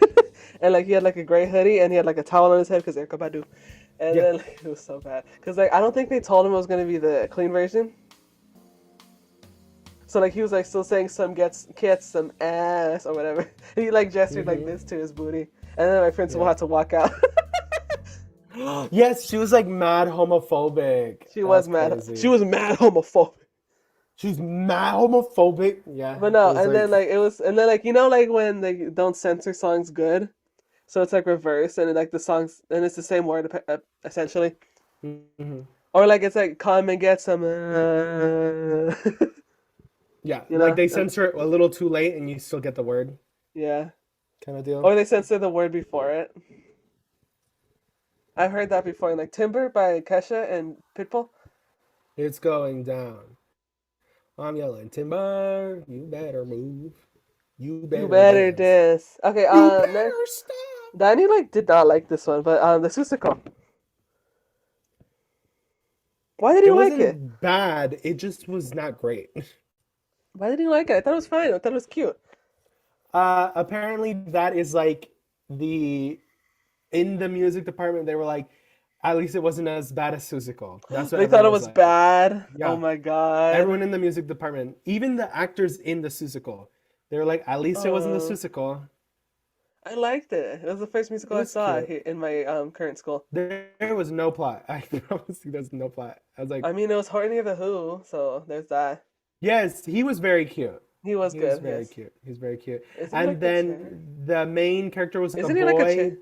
and like he had like a gray hoodie and he had like a towel on his head because Erykah Badu, and then like, it was so bad because like I don't think they told him it was gonna be the clean version. So like he was like still saying some gets some ass or whatever. And he like gestured like this to his booty, and then my principal had to walk out. Yes, she was like mad homophobic. She was mad. Crazy. She was mad homophobic. She's mad homophobic. Yeah. But no, and then like it was, and then like like when they don't censor songs good, so it's like reverse, and like the songs, and it's the same word essentially, or like it's like come and get some. Yeah, You like know? they censor it a little too late, and you still get the word, Yeah, kind of deal. or they censor the word before it. I've heard that before, like Timber by Kesha and Pitbull. It's going down. I'm yelling timber. You better move. You better dance. Okay, You better next. stop. Danny like did not like this one, but the Susico. Why did It you like wasn't it? bad. It just was not great. Why did you like it? I thought it was fine. I thought it was cute. Apparently that is like in the music department they were like, at least it wasn't as bad as Susico. That's what They thought it everyone was like. bad. Yeah. Oh my god. Everyone in the music department, even the actors in the Susico, they were like, at least it wasn't the Susico. I liked it. It was the first musical I was saw cute. here in my current school. There was no plot. I promise you, there's no plot. I was like, I mean, it was Horny the Who, so there's that. yes, he was very cute. He was He good. was very yes. cute. He was very cute. Isn't he And like the then the main character was like Isn't a he like a boy, chair?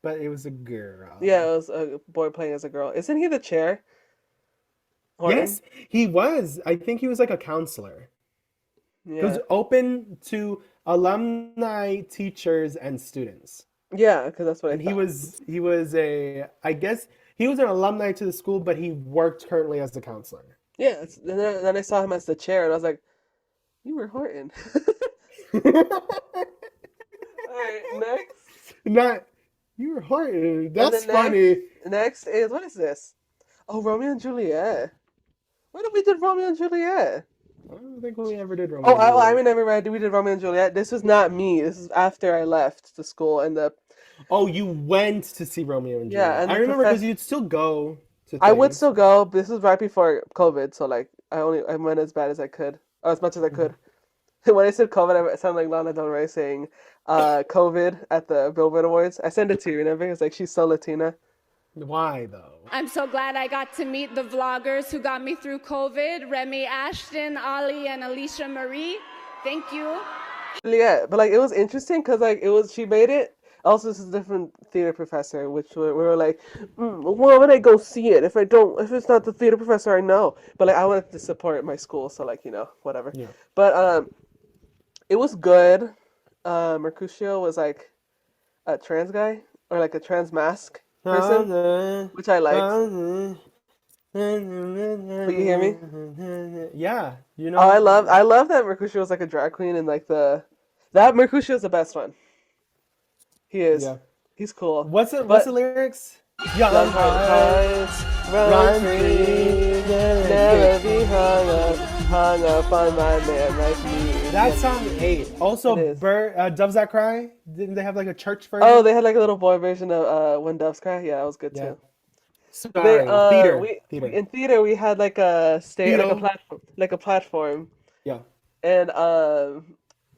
but it was a girl. Yeah, it was a boy playing as a girl. Isn't he the chair? Horton? Yes, he was. I think he was like a counselor. It was Yeah. open to alumni, teachers, and students. Yeah, because that's what And I thought. he was I guess he was an alumni to the school, but he worked currently as a counselor. Yeah, and then I saw him as the chair, and I was like, you were Horton. Alright, next. Not you were Horton. That's And then funny. Next is, what is this? Oh, Romeo and Juliet. When did we do Romeo and Juliet? I don't think we ever did Romeo Oh, and I Juliet. remember we did Romeo and Juliet. This was not me. This is after I left the school, and Oh, you went to see Romeo and Juliet. Yeah, and I the remember because professor. you'd still go to I would things. still go, but this was right before COVID, so like I went as bad as I could, or as much as I could. When I said COVID, I sounded like Lana Del Rey saying COVID at the Billboard Awards. I sent it to you, remember? It's like, she's so Latina. Why though? I'm so glad I got to meet the vloggers who got me through COVID, Remy Ashton, Ali, and Alicia Marie. Thank you. Yeah, but like it was interesting because like she made it. Also, this is a different theater professor, which we were like, why would I go see it if it's not the theater professor I know? But like I wanted to support my school, so like whatever. Yeah. But it was good. Mercutio was like a trans guy or like a trans mask person, which I liked. But you hear me? Yeah, you Oh, I know. love that Mercutio was like a drag queen and like that Mercutio is the best one. He is. Yeah. He's cool. What's the But lyrics? Young young hearts hearts run run free, free. never be hung up on my man like me. That's Yeah, song 8. it Also, is. Doves That Cry. Didn't they have like a church Oh, version? they had like a little boy version of When Doves Cry. Yeah, that was good Yeah. too. They Sorry, theater, we theater, in theater we had like a state theater. like a platform, Yeah. and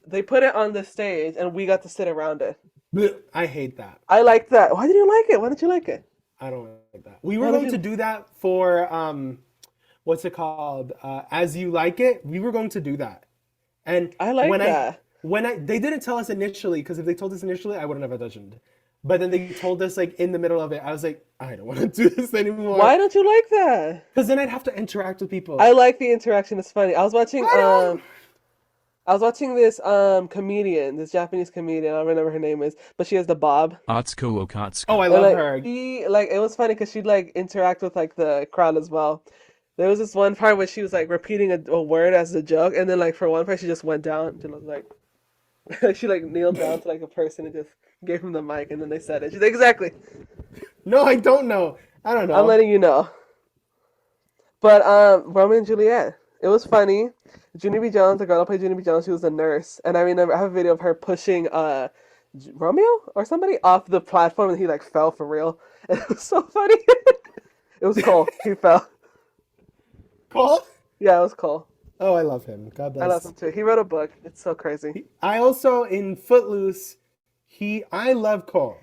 they put it on the stage and we got to sit around it. Blech, I hate that. I liked that. Why did you like it? Why did you like it? I don't like that. We were Why did going to you? do that for what's it called? As You Like It. We were going to do that. And I like that. they didn't tell us initially, because if they told us initially, I wouldn't have auditioned. But then they told us like in the middle of it, I was like, I don't want to do this anymore. Why don't you like that? Because then I'd have to interact with people. I like the interaction. It's funny. I don't. I was watching this comedian, this Japanese comedian. I don't remember her name is, but she has the bob. Atsuko Okatsuka. Oh, I And love like her. she like it was funny because she'd like interact with like the crowd as well. There was this one part where she was like repeating a word as a joke, and then like for one part she just went down to like she like kneeled down to like a person and just gave him the mic, and then they said it. She's like, exactly. No, I don't know. I don't I'm know. letting you know. But Romeo and Juliet, it was funny. Junie B. Jones, the girl that played Junie B. Jones, she was a nurse, and I remember I have a video of her pushing Romeo or somebody off the platform, and he like fell for real. And it was so funny. It was Cole. He fell. Cole? Yeah, it was Cole. Oh, I love him. God I love bless. him too. He wrote a book. It's so crazy. I also in Footloose, I love Cole.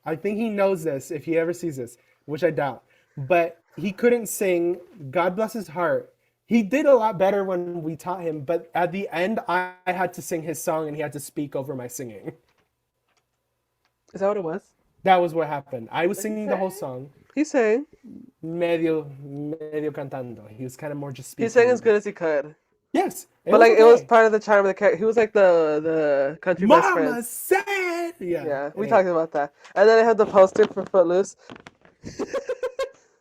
I think he knows this if he ever sees this, which I doubt. But he couldn't sing. God bless his heart. He did a lot better when we taught him, but at the end, I had to sing his song and he had to speak over my singing. Is that what it was? That was what happened. I was What did he singing the whole say? song, He sang. medio cantando. He was kind of more just He speaking. sang as good as he could. Yes, it But was like it was okay. part of the charm of the character. He was like the country best friend. Mama said, yeah, Yeah, we hey, talked about that. And then I had the poster for Footloose.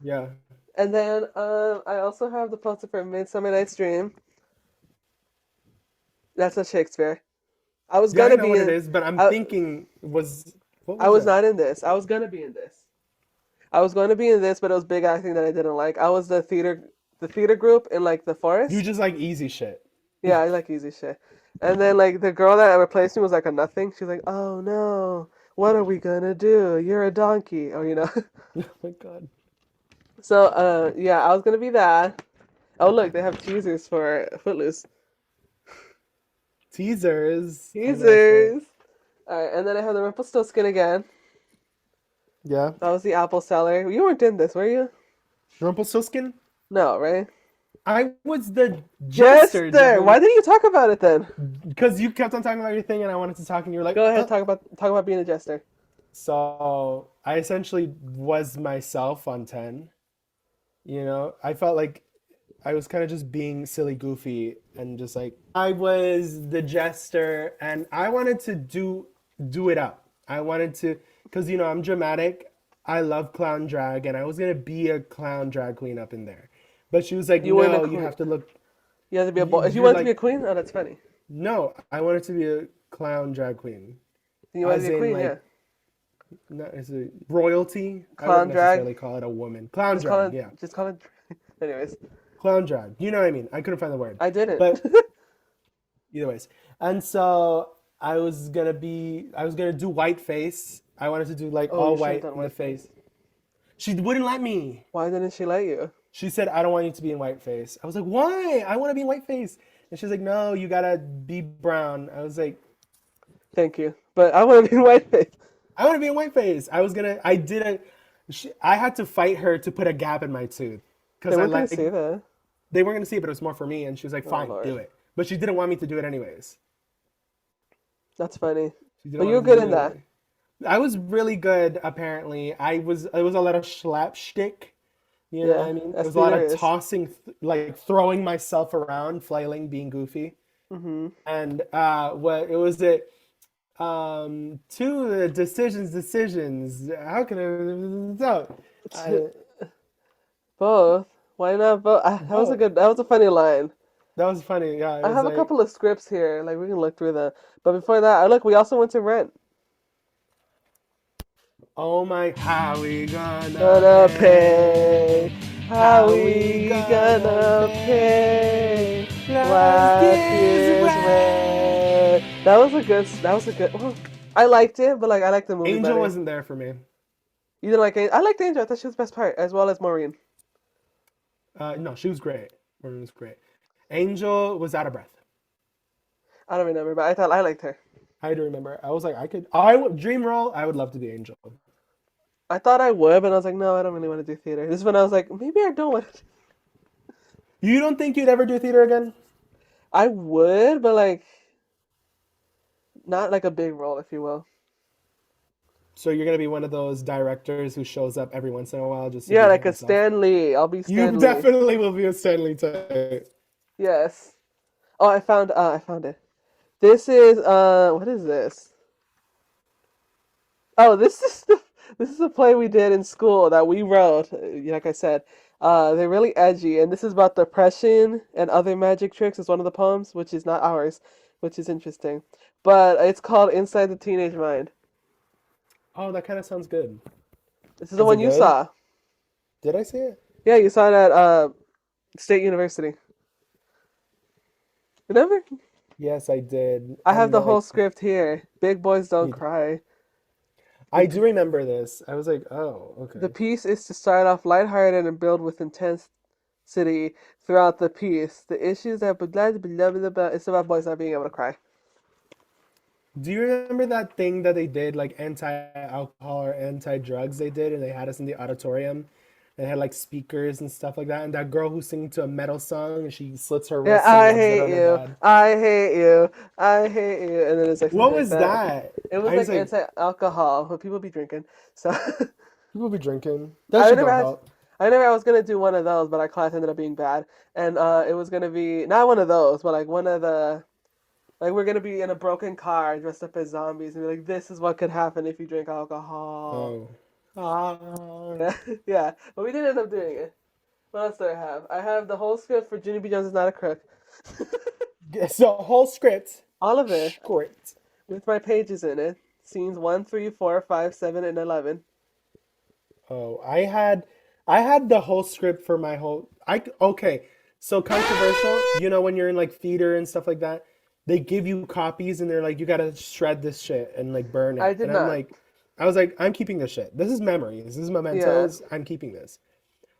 yeah. And then I also have the poster for Midsummer Night's Dream. That's a Shakespeare. I was Yeah, I gonna know be what it in. is, but I'm I, thinking what I was was it? not in this. I was gonna be in this. I was going to be in this, but it was big acting that I didn't like. I was the theater group in like the You forest. just like easy shit. Yeah, I like easy shit. And then like the girl that replaced me was like a nothing. She's like, "Oh no, what are we gonna do? You're a donkey," or you know. Oh my god. So yeah, I was gonna be that. Oh look, they have teasers for Footloose. Teasers. I love it. Teasers. All right, and then I have the Rumpelstiltskin again. Yeah. That was the apple seller. You weren't in this, were you? Rumpelstiltskin? No, right? I was the Jester. jester. Why didn't you talk about it then? Because you kept on talking about your thing and I wanted to talk and you were like, Go ahead, talk about being a jester. So I essentially was myself on 10. You know, I felt like I was kind of just being silly goofy and just like I was the jester and I wanted to do it up. I wanted to because you know I'm dramatic. I love clown drag and I was gonna be a clown drag queen up in there. But she was like, You weren't a no, you queen. have to look You have to be a boy. If you you're want to be a like queen, oh, that's funny. no, I wanted to be a clown drag queen. You want As to be a in queen, like yeah. not as a royalty. I Clown wouldn't drag. necessarily call it a woman. Clown Just call drag, it. yeah. Just call it. Anyways, Clown drag. You know what I mean? I couldn't find the word. I didn't. But either ways. And so I was gonna do white face. I wanted to do like Oh, all you should have white done in the white face. face. She wouldn't let me. Why didn't she let you? She said, I don't want you to be in white face. I was like, why? I want to be in white face. And she's like, no, you gotta be brown. I was like, Thank you, but I want to be in whiteface. I want to be in white face. I had to fight her to put a gap in my tooth. They Because weren't gonna see that. they weren't gonna see it, but it was more for me. And she was like, Oh fine, Lord, do it. But she didn't want me to do it anyways. that's funny. She didn't But want you're me to good do in it that. anyway. I was really good, apparently. It was a lot of slapstick. You know what Yeah, I mean? It as was a lot theater of is. tossing, like throwing myself around, flailing, being goofy. Mm-hmm. And what it was it two decisions. How can I Both. Why not both? Both. That was a funny line. That was funny. Yeah, it I was have a like, couple of scripts here, like we can look through them. But before that, look, we also went to Rent. oh my, how we gonna Gonna pay. pay? How How we we gonna gonna pay? pay Last last year's year's rent. rent? That was a good. Well, I liked it, but like I liked the movie Angel better. wasn't there for me. You didn't like it? I liked Angel. I thought she was the best part, as well as Maureen. No, she was great. Maureen was great. Angel was out of breath. I don't remember, but I thought I liked her. I do remember. I was like, dream role. I would love to be Angel. I thought I would, but I was like, no, I don't really want to do theater. This is when I was like, maybe I don't want to. You don't think you'd ever do theater again? I would, but like, not like a big role, if you will. So you're gonna be one of those directors who shows up every once in a while just to Yeah, be like a himself. Stan Lee. I'll be Stan You Lee. definitely will be a Stanley type. Yes. Oh, I found it. This is what is this? Oh, this is a play we did in school that we wrote. Like I said, they're really edgy, and this is about depression and other magic tricks. It's one of the poems, which is not ours, which is interesting. But it's called Inside the Teenage Mind. Oh, that kind of sounds good. This is the Is one it you good? saw. Did I see it? Yeah, you saw it at State University. Remember? Yes, I did. I have And the whole like, script here. Big boys don't you- cry. I do remember this. I was like, oh, The okay. piece is to start off lighthearted and build with intensity throughout the piece. The issues that blah, blah, blah, blah, it's about boys not being able to cry. Do you remember that thing that they did, like anti-alcohol or anti-drugs they did, and they had us in the auditorium? They had like speakers and stuff like that, and that girl who's singing to a metal song and she slits her Yeah, wrists and I rubs it hate on her you. dad. I hate you. I hate you. And then it's like What something like was that. that? It was I was like like, anti-alcohol, but people be drinking. So people be drinking. That I should never go had. help. I never. I was gonna do one of those, but our class ended up being bad, and it was gonna be not one of those, but like one of the. Like, we're gonna be in a broken car dressed up as zombies and be like, this is what could happen if you drink alcohol. Oh. Ah. Yeah, yeah. But we did end up doing it. What else do I have? I have the whole script for Junie B. Jones is Not a Crook. So whole script. All of it. Script. With my pages in it. Scenes 1, 3, 4, 5, 7, and 11. Oh, I had the whole script for my whole. Okay. So controversial. You know when you're in like theater and stuff like that, they give you copies and they're like, you gotta shred this shit and like burn it. I did And not. I was like, I'm keeping this shit. This is memories. This is mementos. Yeah. I'm keeping this.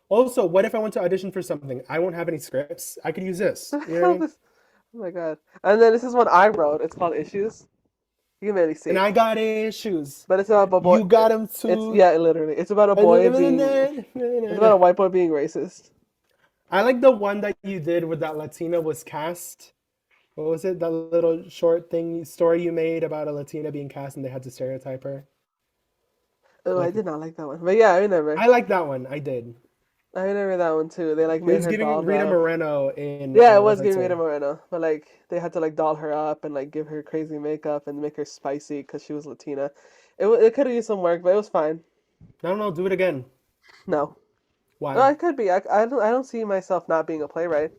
Also, what if I want to audition for something? I won't have any scripts. I could use this. You know what I mean? Oh my god. And then this is one I wrote. It's called Issues. You can barely see. And I got issues. But it's about a boy. You got them It's too. yeah, literally. It's about a boy being. It's about a white boy being racist. I like the one that you did with that Latina was cast. What was it? That little short story you made about a Latina being cast and they had to stereotype her. Oh, I Like, did not like that one. But yeah, I remember. I like that one. I did. I remember that one too. They like It made was her giving dolled Rita up. Moreno in Yeah, it was West Side giving Rita Story. Moreno, but like they had to like doll her up and like give her crazy makeup and make her spicy because she was Latina. It could have used some work, but it was fine. I don't know. Do it again. No, Why? no, it could be. I don't see myself not being a playwright.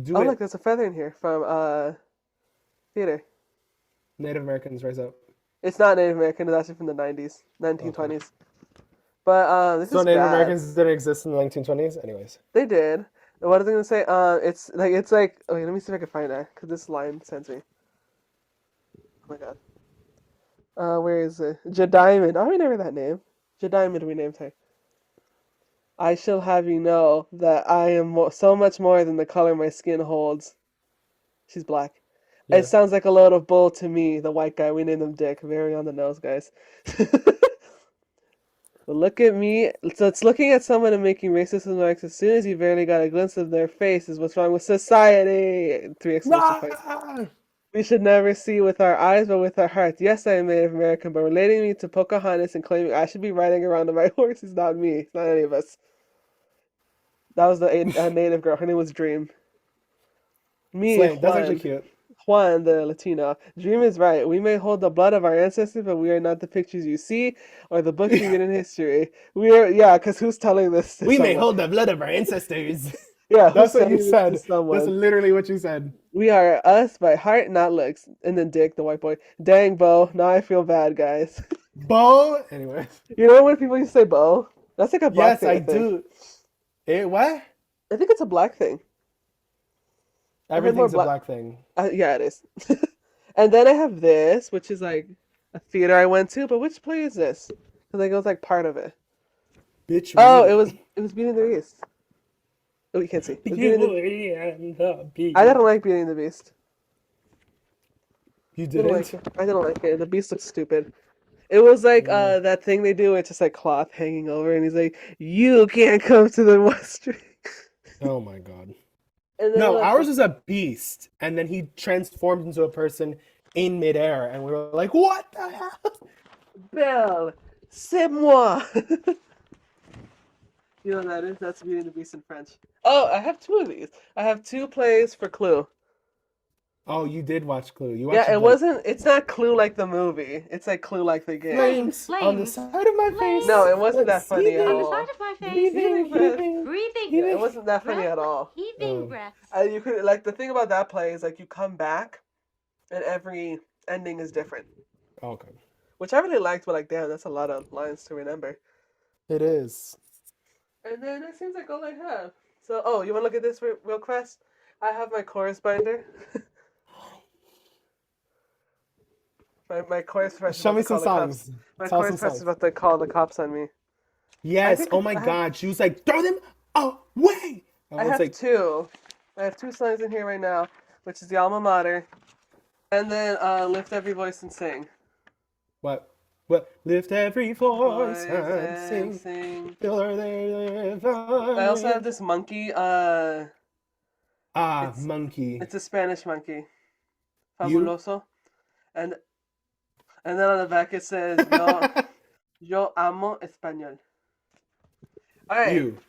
Do Oh, it. look, there's a feather in here from theater. Native Americans rise up. It's not Native American. It's actually from the 90s, 1920s. But this So is Native bad. Americans didn't exist in the 1920s? Anyways. They did. What was I gonna say? It's like. Okay, let me see if I can find that because this line sends me. Oh my god. Where is it? Jediamond. I remember that name. Jediamond, we named her. I shall have you know that I am so much more than the color my skin holds. She's black. Yeah. It sounds like a load of bull to me, the white guy. We named him Dick. Very on the nose, guys. But look at me. So it's looking at someone and making racist remarks as soon as you barely got a glimpse of their face is what's wrong with society. 3 exclamation points. Ah! We should never see with our eyes, but with our hearts. Yes, I am Native American, but relating me to Pocahontas and claiming I should be riding around on my horse is not me. It's not any of us. That was the native girl. Her name was Dream. Me, Slay. That's actually Juan. cute. Juan, the Latino. Dream is right. We may hold the blood of our ancestors, but we are not the pictures you see or the books you read in history. We are, yeah, because who's telling this to We may someone? hold the blood of our ancestors. Yeah, who's That's what you telling this to said. That's someone? literally what you said. We are us by heart, not looks. And then Dick, the white boy. Dang, Bo. Now I feel bad, guys. Bo. Anyway. You know when people used to say Bo? That's like a black Yes, thing, I I think. do. What? I think it's a black thing. I heard more Everything's a black thing. Yeah, it is. And then I have this, which is like a theater I went to. But which play is this? Because like, it was like part of it. Bitch. Oh, read it was Beauty and the Beast. Oh, you can't see. It was Beauty and the Beast. I didn't like Beauty and the Beast. You Didn't like didn't? it. I didn't like it. The Beast looks stupid. It was like that thing they do. It's just like cloth hanging over, and he's like, "You can't come to the West Wing." Oh my god. And then No, like, ours is a beast, and then he transformed into a person in midair, and we were like, "What the hell?" Belle, c'est moi. You know what that is? That's Beauty and the Beast in French. Oh, I have two of these. I have two plays for Clue. Oh, you did watch Clue. You watched Yeah, it like, wasn't. It's not Clue like the movie. It's like Clue like the game. flames on the side of my face. No, it wasn't that funny at Heaving, all. Side of my face. Heaving breath. Breathing. Yeah, it wasn't that funny at all. Heaving breaths. You could like the thing about that play is like you come back, and every ending is different, Okay. which I really liked. But like, damn, that's a lot of lines to remember. It is. And then it seems like all I have. So, oh, you want to look at this real fast? I have my chorus binder. my chorus press. Show me some songs. My Tell chorus some press is songs. about to call the cops on me. Yes. think Oh my I have- god. She was like, throw them away. I have like, two. I have two songs in here right now, which is the alma mater, and then lift every voice and sing. what? What? Lift every voice and and sing. sing. Till are they I also have this monkey. monkey. It's a Spanish monkey, You? fabuloso, and then on the back it says yo amo español. All right, You.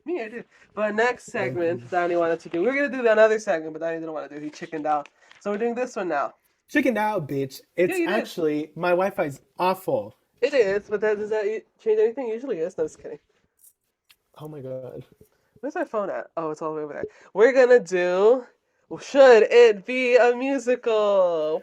me I did. But next segment Donnie wanted to do. We were gonna do another segment, but Donnie didn't want to do. He chickened out, so we're doing this one now. Chicken out, bitch. It's you did. actually, my Wi-Fi's awful. It is, but does that change anything? Usually is. No, just kidding. Oh my god. Where's my phone at? Oh, it's all the way over there. We're gonna do. Should it be a musical?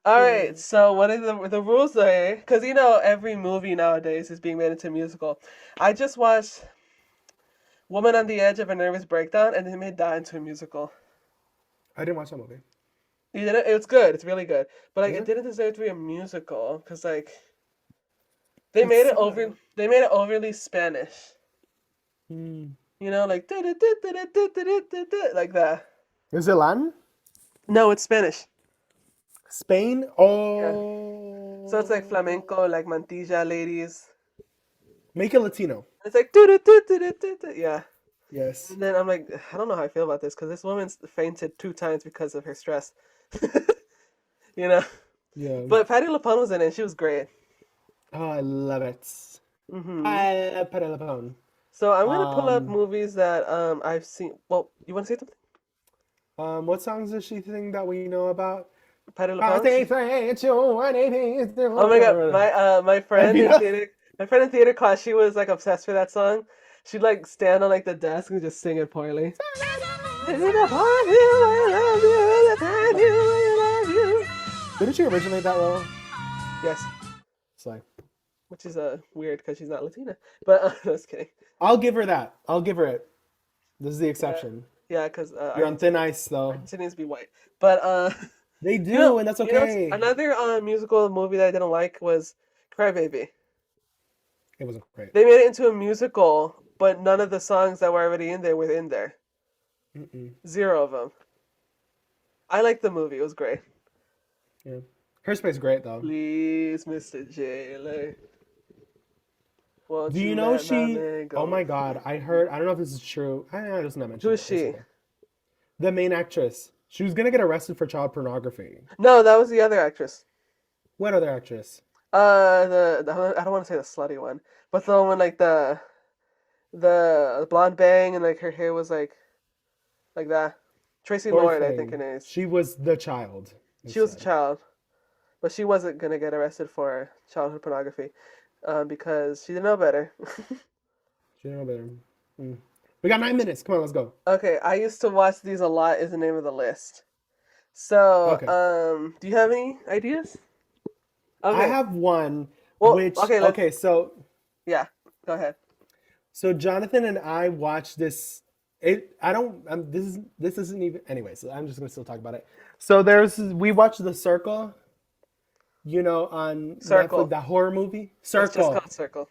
All right. So what are the rules there? Because you know every movie nowadays is being made into a musical. I just watched Woman on the Edge of a Nervous Breakdown, and they made that into a musical. I didn't watch that movie. You did it? It's good. It's really good. But like, Is it it? didn't deserve to be a musical because like they made it sad. They made it overly Spanish. Hmm. You know, like like that. Is it Latin? No, it's Spanish. Spain? Oh. So it's like flamenco, like mantilla ladies. Make it Latino. It's like yeah. Yes. And then I'm like, I don't know how I feel about this because this woman fainted 2 times because of her stress. You know. Yeah. But Patti LuPone was in it. And she was great. Oh, I love it. Hmm. I love Patti LuPone. So I'm gonna pull up movies that I've seen. Well, you want to say something? What songs does she sing that we know about? Patti Oh LuPone. my My god, my friend in Yeah. theater class, she was like obsessed with that song. She'd like stand on like the desk and just sing it poorly. Didn't she originate that role? Yes, It's like, which is weird because she's not Latina. But just kidding. I'll give her that. I'll give her it. This is the exception. Yeah, because You're on thin ice, though. Argentinians be white. But They do, you know- and that's you know, okay. another musical movie that I didn't like was Crybaby. It wasn't great. They made it into a musical, but none of the songs that were already in there were in there. Mm-mm. 0 of them. I liked the movie. It was great. Yeah. Hairspray great, though. Please, Mr. Jailer. Won't Do you know let my she... man go? Oh my god, I heard... I don't know if this is true. I just not mention Who is it. It's she? okay. The main actress. She was gonna get arrested for child pornography. No, that was the other actress. What other actress? I don't want to say the slutty one, but the one like the the blonde bang and like her hair was like that. Tracy Poor Lord, I think her thing. name is. She was the child She was a instead. child, but she wasn't gonna get arrested for childhood pornography, because she didn't know better. She didn't know better. Mm. We got 9 minutes. Come on, let's go. Okay, I used to watch these a lot. Is the name of the list. So, Okay. do you have any ideas? I Okay. have one Well, which okay. Let's. okay, Yeah. Go ahead. so Jonathan and I watched this. I don't. This isn't even. Anyway, so I'm just gonna still talk about it. So we watched The Circle. On Netflix, Circle. the horror movie It's just Circle. called Circle.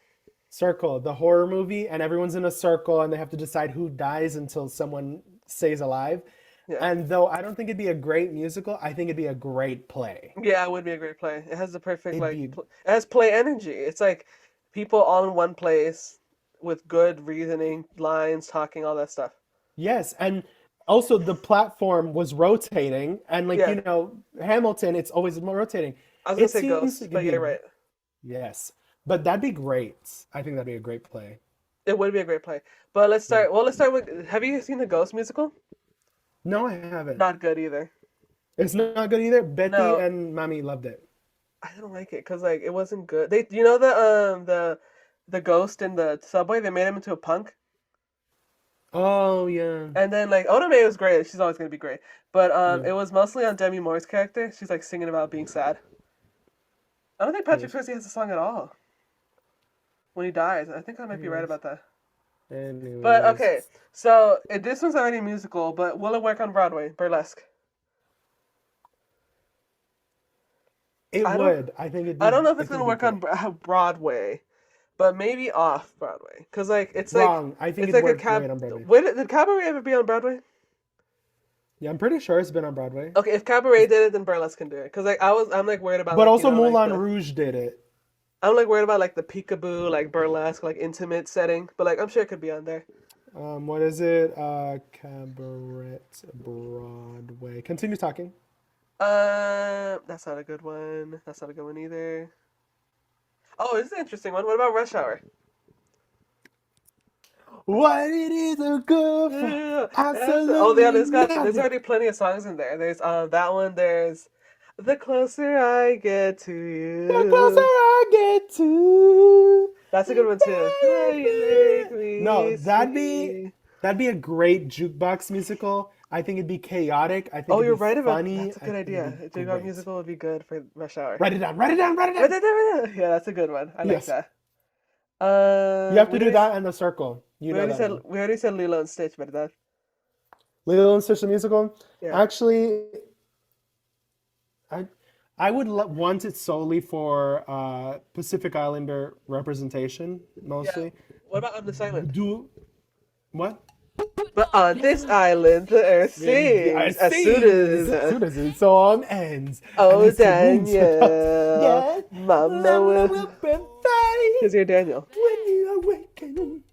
Circle, the horror movie, and everyone's in a circle and they have to decide who dies until someone stays alive. Yeah. And though I don't think it'd be a great musical, I think it'd be a great play. Yeah, it would be a great play. It has the perfect It'd be it has play energy. It's like people all in one place with good reasoning, lines, talking, all that stuff. Yes, and also the platform was rotating, and Yeah. Hamilton, it's always rotating. I was gonna It say seems Ghosts, like but it'd be you're right. yes, but that'd be great. I think that'd be a great play. It would be a great play. But let's Yeah. start. Well, let's start with. Have you seen the Ghost musical? No, I haven't. Not good either. It's not good either. Betty No, and Mommy loved it. I don't like it because like it wasn't good. The ghost in the subway. They made him into a punk, Oh yeah. and then like Oda Mae was great. She's always gonna be great. But Yeah. it was mostly on Demi Moore's character. She's like singing about being sad. I don't think Patrick Swayze has a song at all when he dies. I think I might be right Anyways. about that. But Anyways. okay, so this one's already musical, but will it work on Broadway? Burlesque. It I don't. would. I don't know if I it's think gonna it'd be work on great. Broadway, but maybe off Broadway. Cause like Wrong. I think it's it'd like a work cab. great on Broadway. Did Cabaret ever be on Broadway? Yeah, I'm pretty sure it's been on Broadway. Okay, if Cabaret did it, then Burlesque can do it. Cause like I'm like worried about But like also Moulin Rouge did it. I'm like worried about like the peekaboo like burlesque like intimate setting, but like I'm sure it could be on there. What is it? Cabaret Broadway. Continue talking. That's not a good one. That's not a good one either. Oh, this is an interesting one. What about Rush Hour? What it is a good for? Yeah. Oh yeah, Absolutely there's nothing. already plenty of songs in there. There's that one. There's The Closer I Get to The closer You. I get to That's a good one too. Why you make No, me see. that'd be a great jukebox musical. I think it'd be chaotic. I think Oh, you're it'd be right about funny. that's a I good think idea. it'd A be jukebox great. musical would be good for Rush Hour. Write it down. Write it down. Write it Right down. there, right there. Yeah, that's a good one. I like Yes. that. You have to We do already, that and the circle. You know that now. we already said Lilo and Stitch, but that Lilo and Stitch the musical. yeah. Actually, I I would want it solely for Pacific Islander representation Yeah. mostly. What about On this Island? Do what? But on this island, the earth sings as soon as the song ends. oh and the moon's Daniel, yeah, Mama will. provide Here's your Daniel. when you awaken.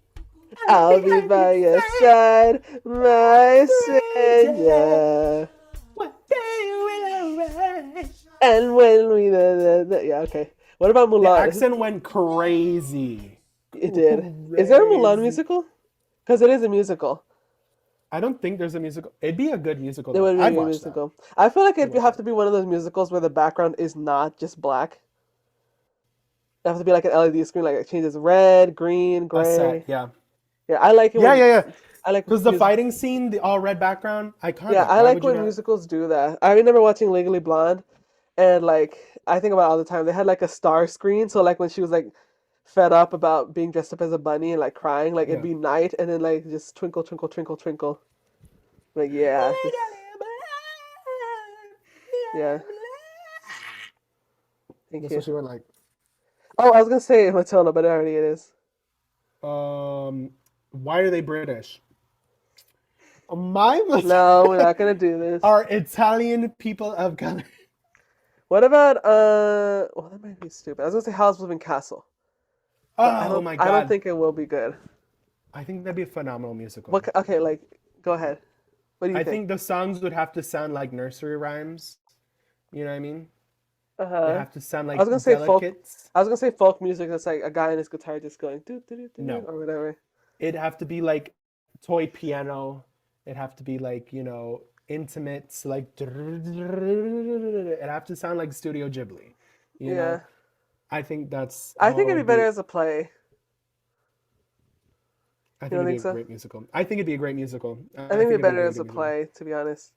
I'll be by your side, my Savior. One day will arise. And when we yeah, okay. What about The Mulan? accent went crazy. It did. Is there a Mulan Crazy. musical? Because it is a musical. I don't think there's a musical. It'd be a good musical. It Though. would be I'd a watch musical. I feel like it'd watch have to be one of those musicals where the background is not just black. It has to be like an LED screen, like it changes red, green, that. A gray. set, yeah. Yeah, I like it. Yeah, when, yeah, yeah. I like Because the mus- fighting scene, the all red background, iconic. Yeah, I Why like would you when not? musicals do that. I remember watching Legally Blonde, and like I think about it all the time. They had like a star screen, so like when she was like fed up about being dressed up as a bunny and like crying, like it'd Yeah. be night, and then like just twinkle, twinkle, twinkle, twinkle. Like yeah, yeah. Thank That's you. what she went like. Oh, I was gonna say Matilda, but already it is. Why are they British? My No, we're not gonna do this. are Italian people of color. What about well, that might be stupid. I was gonna say Howl's Moving Castle. But Oh my I don't god. think it will be good. I think that'd be a phenomenal musical. What? Okay, like, go ahead. What do you I think? think the songs would have to sound like nursery rhymes. You know what I mean? They Uh-huh. have to sound I like was gonna say folk. delicates. I was gonna say folk music. That's like a guy on his guitar just going do do do do No. or whatever. It'd have to be like toy piano. It'd have to be like, intimate, like it'd have to sound like Studio Ghibli. You know? Yeah. I think that's I how think it it'd be would better be. as a play. I You think don't it'd be think a so? great musical. I think it'd be a great musical. I I think it'd think be it'd be a better really as good a musical. play, to be honest.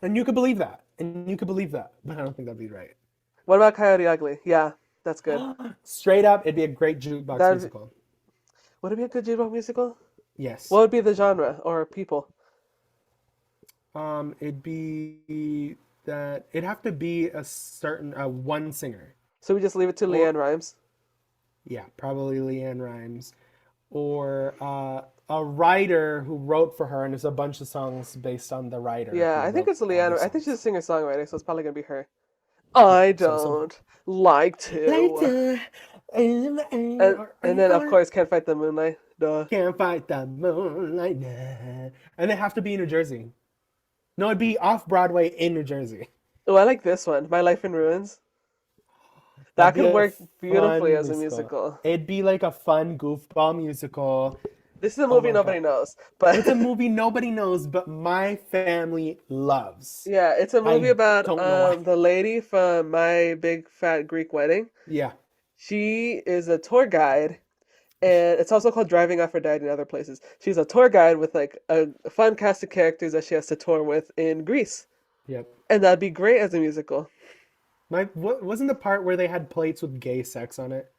And you could believe that. And you could believe that. But I don't think that'd be right. What about Coyote Ugly? Yeah, that's good. Straight up, it'd be a great jukebox That musical. would it be a good jukebox musical? Yes. What would be the genre or people? It'd be that it'd have to be a certain one singer. So we just leave it to Or Leanne Rhymes. yeah, probably Leanne Rhymes. Or a writer who wrote for her, and there's a bunch of songs based on the writer Yeah, who I think wrote it's all the Leanne. I think she's a songs. singer-songwriter, so it's probably gonna be her. Yeah, I so some don't like to. later, And then of course Can't Fight the Moonlight. Duh. can't fight the moonlight now. And they have to be in New Jersey. No, it'd be off Broadway in New Jersey. Oh, I like this one. My Life in Ruins. That That'd be could a work beautifully fun as a musical. musical. It'd be like a fun goofball musical. This is a Oh movie my nobody God. knows, but It's a movie nobody knows, but my family loves. yeah, it's a movie I about don't know why. the lady from My Big Fat Greek Wedding. Yeah. She is a tour guide, and it's also called Driving Aphrodite in other places. She's a tour guide with like a fun cast of characters that she has to tour with in Greece, Yep. and that'd be great as a musical. Wasn't the part where they had plates with gay sex on it?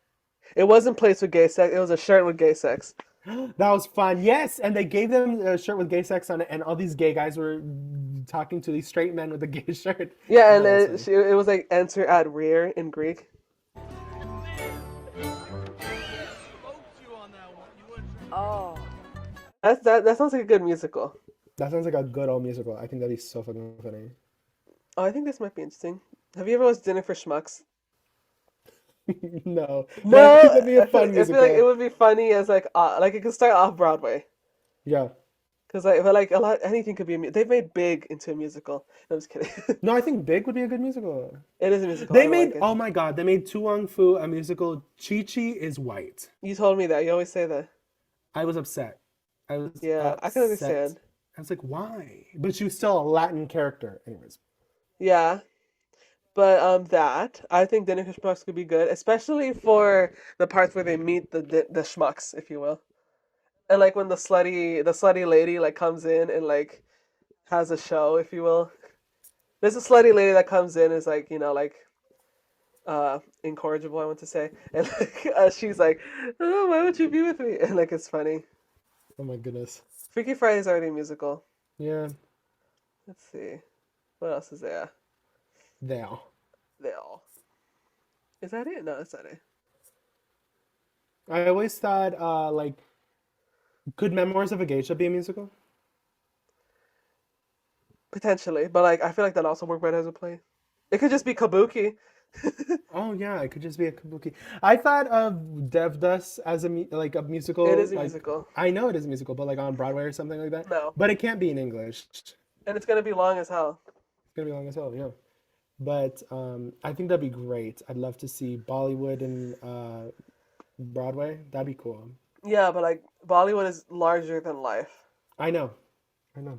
It wasn't placed with gay sex; it was a shirt with gay sex. That was fun. Yes, and they gave them a shirt with gay sex on it, and all these gay guys were talking to these straight men with a gay shirt. Yeah, and Oh, that's funny. it was like enter ad rear in Greek. Oh. That sounds like a good musical. That sounds like a good old musical. I think that'd be so fucking funny. Oh, I think this might be interesting. Have you ever watched Dinner for Schmucks? No, but I No, think that'd be a fun I feel musical. like it would be funny as like it could start off Broadway. Yeah. Cause like, but like a lot, anything could be they've made Big into a musical. No, I'm just kidding. No, I think Big would be a good musical. It is a musical. I They don't made, like it. oh my God, they made Tu Wong Fu a musical. Chi Chi is white. You told me that. You always say that. I was upset. I was Yeah, I can upset. understand. I was like, why? But she was still a Latin character. Anyways. Yeah, but that I think Dinner for Schmucks could be good, especially for the parts where they meet the schmucks, if you will, and like when the slutty lady like comes in and like has a show, if you will. There's a slutty lady that comes in is like like incorrigible, I want to say, and like she's like, oh, why would you be with me? And like it's funny. Oh my goodness. Freaky Friday's already a musical. Yeah. Let's see, what else is there? There. There. Is that it? No, that's not it. I always thought, like, could Memoirs of a Geisha be a musical? Potentially, but like I feel like that also work better as a play. It could just be kabuki. Oh yeah, it could just be a kabuki. I thought of Devdas as like a musical. It is a like, musical. I know it is a musical, but like on Broadway or something like that. No. But it can't be in English. It's And it's gonna be long as hell. gonna be long as hell, yeah. But I think that'd be great. I'd love to see Bollywood and Broadway. That'd be cool. Yeah, but like Bollywood is larger than life. I know. I know.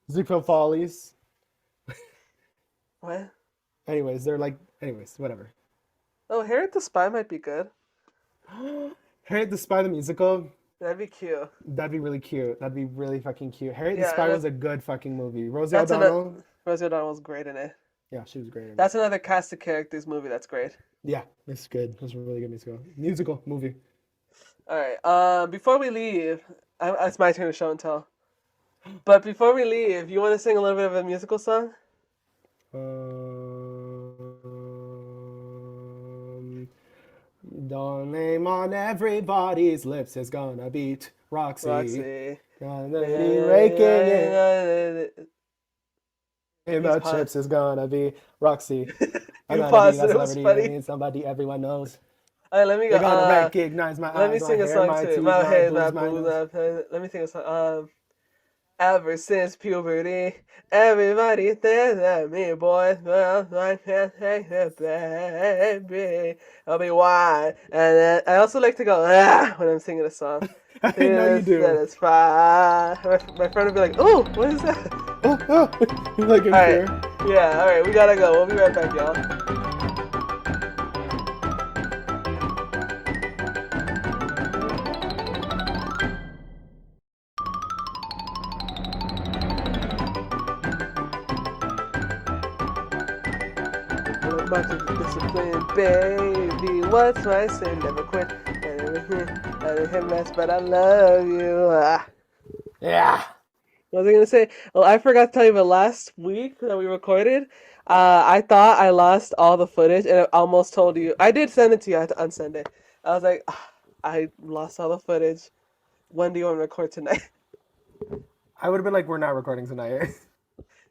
Ziegfeld Follies. What? Anyways, they're like, whatever. Oh, Harriet the Spy might be good. Harriet the Spy the musical. That'd be cute. That'd be really cute. That'd be really fucking cute. Harriet the Yeah, Spy that- was a good fucking movie. Rosie That's O'Donnell. Rosie O'Donnell was great in it. Yeah, she was great in it. That's another cast of characters movie that's great. Yeah, it's good. It's a really good musical. Musical movie. All right. Before we leave, it's my turn to show and tell. But before we leave, you want to sing a little bit of a musical song? The name on everybody's lips is gonna beat Roxy. Roxy. Gonna be raking it. In the paused. chips is gonna be Roxy. I'm gonna paused be it, that it was celebrity. funny. I mean somebody everyone knows. All right, let me They're go. gonna recognize my Let me eyes, sing my a hair, song my too. teeth, My my head, boobs, my my boobs, nose. Let me sing a song. Ever since puberty, everybody thinks that me, boys, well, I can't take it, baby. I'll be wide. And then I also like to go, when I'm singing a song. I know you do. Satisfied. My friend would be like, oh, what is that? Like in Alright. fear. Yeah, alright, we gotta go. We'll be right back, y'all. Much of discipline, baby. What's my sin? Never quit. I didn't hit mess, but I love you. Yeah. What was I gonna say? Well, I forgot to tell you, but last week that we recorded, I thought I lost all the footage, and I almost told you. I did send it to you. I had to unsend it. I was like, I lost all the footage. When do you want to record tonight? I would have been like, we're not recording tonight.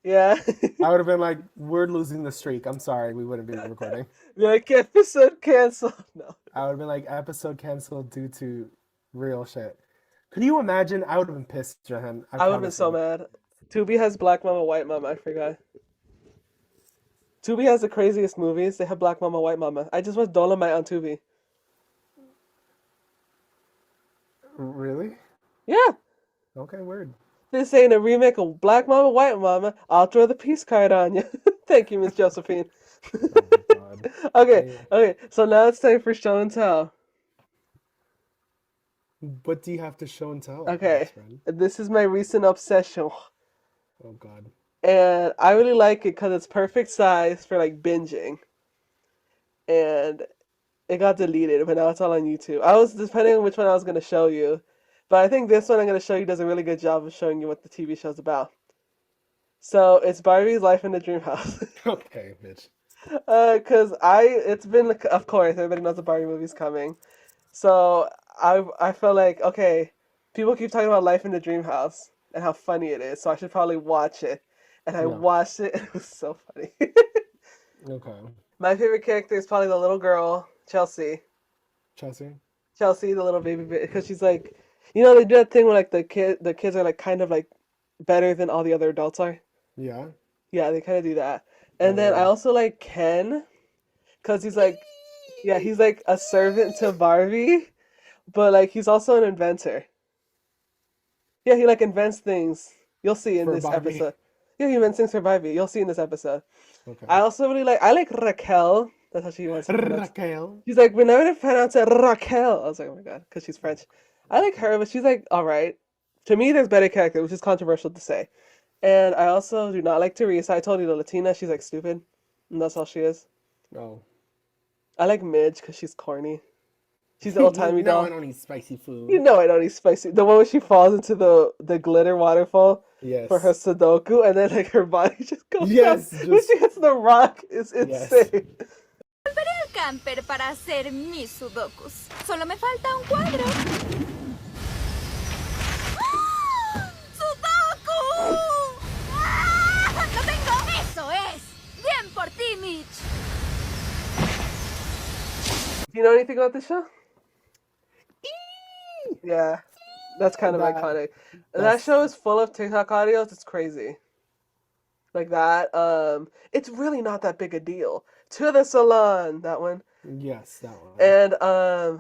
Yeah. I would have been like, we're losing the streak. I'm sorry, we wouldn't be recording. You're like, episode canceled. No. I would have been like, episode canceled due to real shit. Could you imagine? I would have been pissed, Johan. I would have been so mad. Tubi has Black Mama, White Mama. I forgot. Tubi has the craziest movies. They have Black Mama, White Mama. I just watched Dolomite on Tubi. Really? Yeah. Okay, word. This ain't a remake of Black Mama, White Mama. I'll throw the peace card on you. Thank you, Miss Josephine. Oh my God. Okay. So now it's time for show and tell. What do you have to show and tell? Okay. best friend? This is my recent obsession. Oh God. And I really like it because it's perfect size for like binging. And it got deleted, but now it's all on YouTube. I was depending on which one I was going to show you. But I think this one I'm going to show you does a really good job of showing you what the TV show's about. So it's Barbie's Life in the Dream House. Okay, bitch. Because it's been, of course, everybody knows the Barbie movie's coming. So I felt like, okay, people keep talking about Life in the Dream House and how funny it is, so I should probably watch it. And I watched it, and it was so funny. Okay. My favorite character is probably the little girl, Chelsea. Chelsea, the little baby, because she's like, you know, they do that thing where like the kids are like kind of like better than all the other adults are. Yeah. Yeah, they kind of do that. And then I also like Ken, because he's like, yeah, he's like a servant to Barbie, but like he's also an inventor. Yeah, he like invents things. You'll see in For this Barbie. episode. Yeah, he invents things for Barbie. You'll see in this episode. Okay. I also really like Raquel. That's how she wants to pronounce it. Raquel. She's like, whenever they pronounce it Raquel, I was like, oh my god, because she's French. I like her, but she's like, all right. To me, there's better characters, which is controversial to say. And I also do not like Teresa. I told you the Latina, she's like stupid, and that's all she is. Oh. I like Midge because she's corny. She's the old timey doll. I don't eat spicy food. You know I don't eat spicy. The one where she falls into the glitter waterfall Yes. for her Sudoku, and then like her body just goes Yes, down. When she hits the rock, it's insane. Volveré al camper para hacer mis sudokus. Solo me falta un cuadro. ¡Ah! ¡Sudoku! ¡Ah! ¡Lo tengo! ¡Eso es! ¡Bien por ti, Mitch! Do you know anything about this show? Yeah, that's kind of iconic. That show is full of TikTok audios. It's crazy. Like that. It's really not that big a deal. To the salon, that one. Yes, that one. And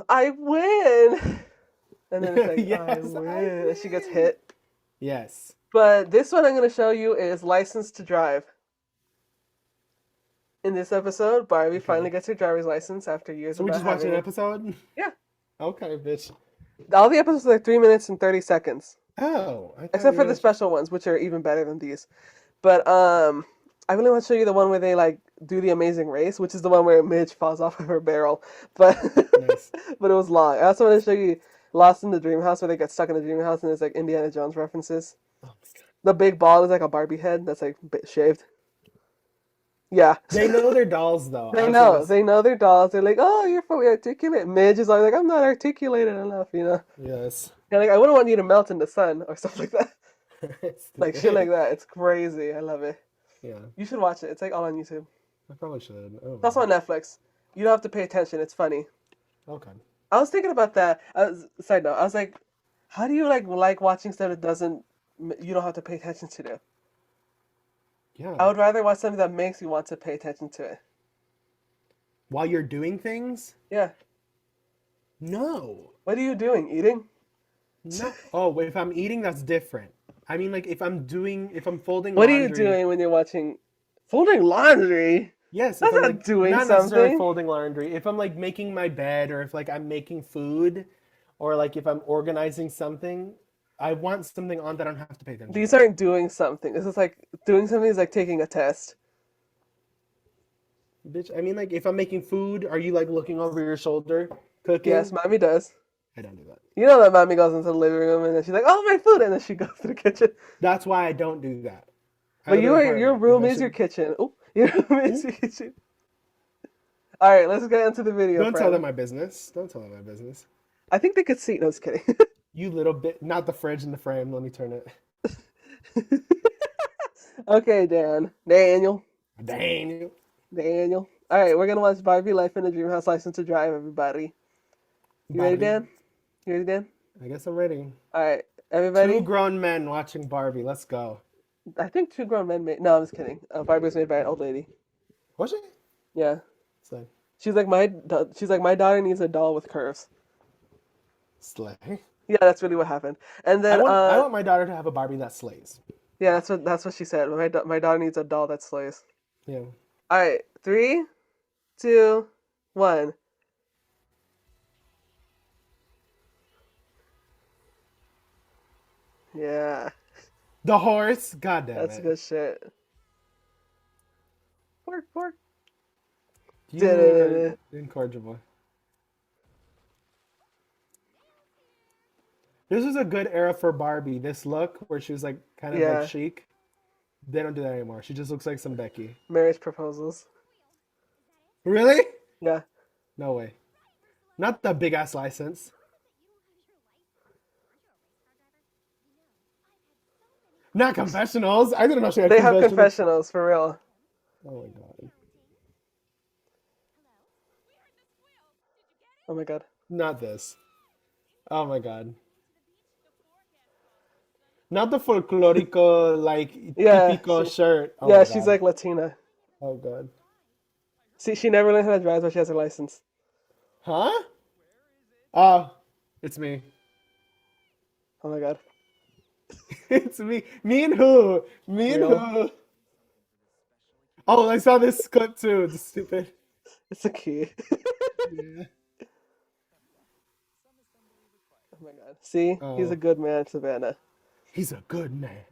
I win. And then it's like, Yes, I win. And she gets hit. Yes. But this one I'm going to show you is License to Drive. In this episode, Barbie finally gets her driver's license after years So of we not just watched having an it. episode? Yeah. Okay, bitch. All the episodes are like 3 minutes and 30 seconds. Oh. I thought Except we for were the special ones, which are even better than these. But I really want to show you the one where they like do the amazing race, which is the one where Midge falls off of her barrel. But Nice. but it was long. I also want to show you Lost in the Dream House, where they get stuck in the dream house and there's like Indiana Jones references. Oh my God. The big ball is like a Barbie head that's like shaved. Yeah. They know their dolls, though. They know their dolls. They're like, oh, you're fully articulate. Midge is always like, I'm not articulated enough, you know? Yes. And like, I wouldn't want you to melt in the sun or stuff like that. Like shit like that. It's crazy. I love it. Yeah. You should watch it. It's like all on YouTube. I probably should. Oh. It's also on Netflix. You don't have to pay attention. It's funny. Okay. I was thinking about that. Side note, I was like, how do you like watching stuff that doesn't you don't have to pay attention to. Yeah. I would rather watch something that makes you want to pay attention to it. While you're doing things? Yeah. No. What are you doing? Eating? No. Oh, if I'm eating, that's different. I mean, like if I'm folding What are laundry. you doing when you're watching folding laundry? Yes, if That's I'm not like doing not necessarily something. folding laundry. If I'm like making my bed, or if like I'm making food, or like if I'm organizing something, I want something on that I don't have to pay attention These to. aren't doing something. This is like doing something is like taking a test. Bitch, I mean, like if I'm making food, are you like looking over your shoulder, cooking? Yes, mommy does. I don't do that. You know that mommy goes into the living room and then she's like, "Oh, my food," and then she goes to the kitchen. That's why I don't do that. I But live in an your apartment. room If I is your should- kitchen. Oh, your room is your kitchen. All right, let's get into the video. Don't tell friend. them my business. Don't tell them my business. I think they could see. No, just kidding. You little bit. Not the fridge in the frame. Let me turn it. Okay, Daniel. Dang. All right, we're gonna watch Barbie Life in a Dream House License to Drive, everybody. You ready, Barbie. Dan? You ready, Dan? I guess I'm ready. All right, everybody. Two grown men watching Barbie. Let's go. I think two grown men made. No, I'm just kidding. Barbie was made by an old lady. Was she? Yeah, Slay. she's like my daughter needs a doll with curves. Slay. Yeah, that's really what happened. And then I want my daughter to have a Barbie that slays. yeah, that's what she said. My daughter needs a doll that slays. Yeah. All right, 3, 2, 1. Yeah, The horse. God damn that's it. good shit. Pork. You are incorrigible. This was a good era for Barbie. This look where she was like kind of Yeah. like chic. They don't do that anymore. She just looks like some Becky. Marriage proposals. Really? Yeah. No way. Not the big ass license. Not confessionals. I didn't know she had They have confessionals. confessionals for real. Oh my god. Oh my god. Not this. Oh my god. Not the folklorico like Yeah, typical shirt. Oh Yeah, my she's god. like Latina. Oh god. See, she never learned how to drive, but she has her license. Huh? Oh, it's me. Oh my god. It's me. Me and who? Me and Real. who? Oh, I saw this clip too. It's stupid. It's a key. Yeah. Oh my god. See? He's Oh. a good man, Savannah. He's a good man.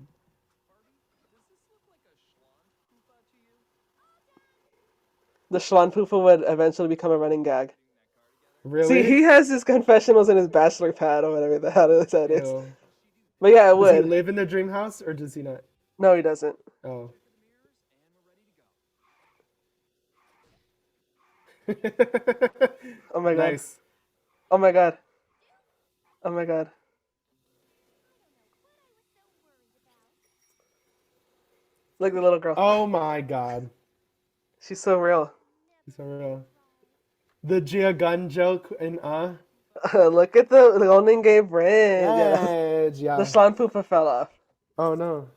The Schwanpufa would eventually become a running gag. Really? See, he has his confessionals in his bachelor pad or whatever the hell that is. Ew. But yeah, it Does he would. live in the dream house or does he not? No, he doesn't. Oh. Oh my god. Nice. Oh my god. Oh my god. Look, the little girl. Oh my god. She's so real. He's so real. The Gia Gun joke in Look at the Golden Gate Bridge. Edge, yeah. The Schwanpufa fell off. Oh no.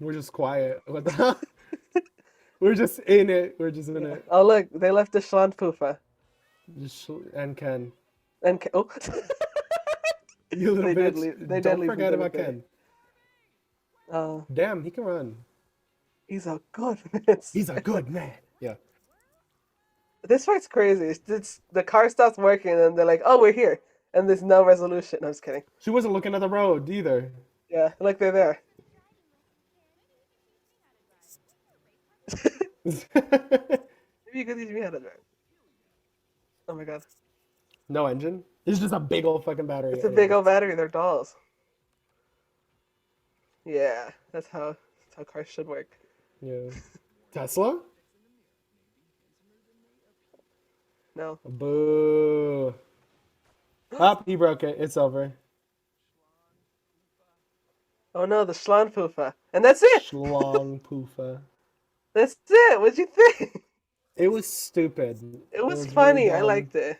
We're just quiet. What the hell? We're just in it. We're just in it. Oh look, they left the Schwanpufa. And Ken. And oh, You little They did bitch. leave- they did Don't leave forget him about there. Ken. oh, Damn, he can run. he's a good man. He's a good man. Yeah. This part's crazy. The car stops working and they're like, "Oh, we're here," and there's no resolution. No, I'm just kidding. She wasn't looking at the road either. Yeah, look, they're there. Maybe you could teach me how to drive. Oh my god, No engine. It's just a big old fucking battery. it's a big old battery. They're dolls. Yeah, that's how cars should work. Yeah. Tesla? No. Boo. Up, he broke it. It's over. Oh no, the Schlanpufa. And that's it! Schlong poofa. That's it! What'd you think? It was stupid. It was really funny. I dumb. liked it.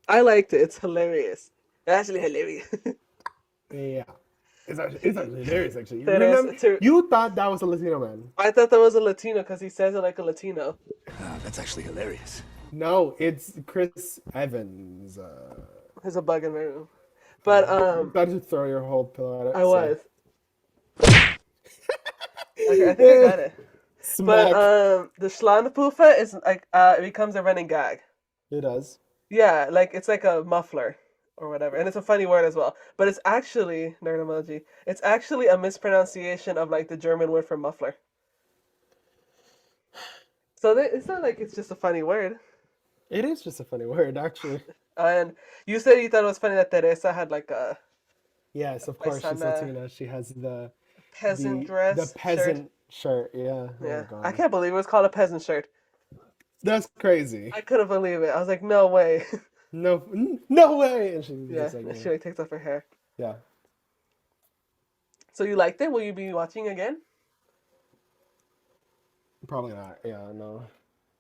I liked it. It's hilarious. Actually hilarious. Yeah. It's actually hilarious, actually. You That is. remember? You thought that was a Latino man. I thought that was a Latino because he says it like a Latino. That's actually hilarious. No, it's Chris Evans. There's a bug in my room. But You thought to throw your whole pillow at it. I was. Okay, I think I got it. Smack. But the Schlangenpuffer is like it becomes a running gag. It does. Yeah, like it's like a muffler or whatever, and it's a funny word as well. But it's actually nerd emoji. It's actually a mispronunciation of like the German word for muffler. So it's not like it's just a funny word. It is just a funny word, actually. And you said you thought it was funny that Teresa had like a Yes, of course, she's paisana Latina. She has the peasant the, dress. the peasant shirt. Yeah. Yeah, Oh, I God. can't believe it was called a peasant shirt. That's crazy. I couldn't believe it. I was like, no way. No way. And she was Yeah, just like, and she like takes off her hair. yeah. So you liked it? Will you be watching again? Probably not. Yeah, no.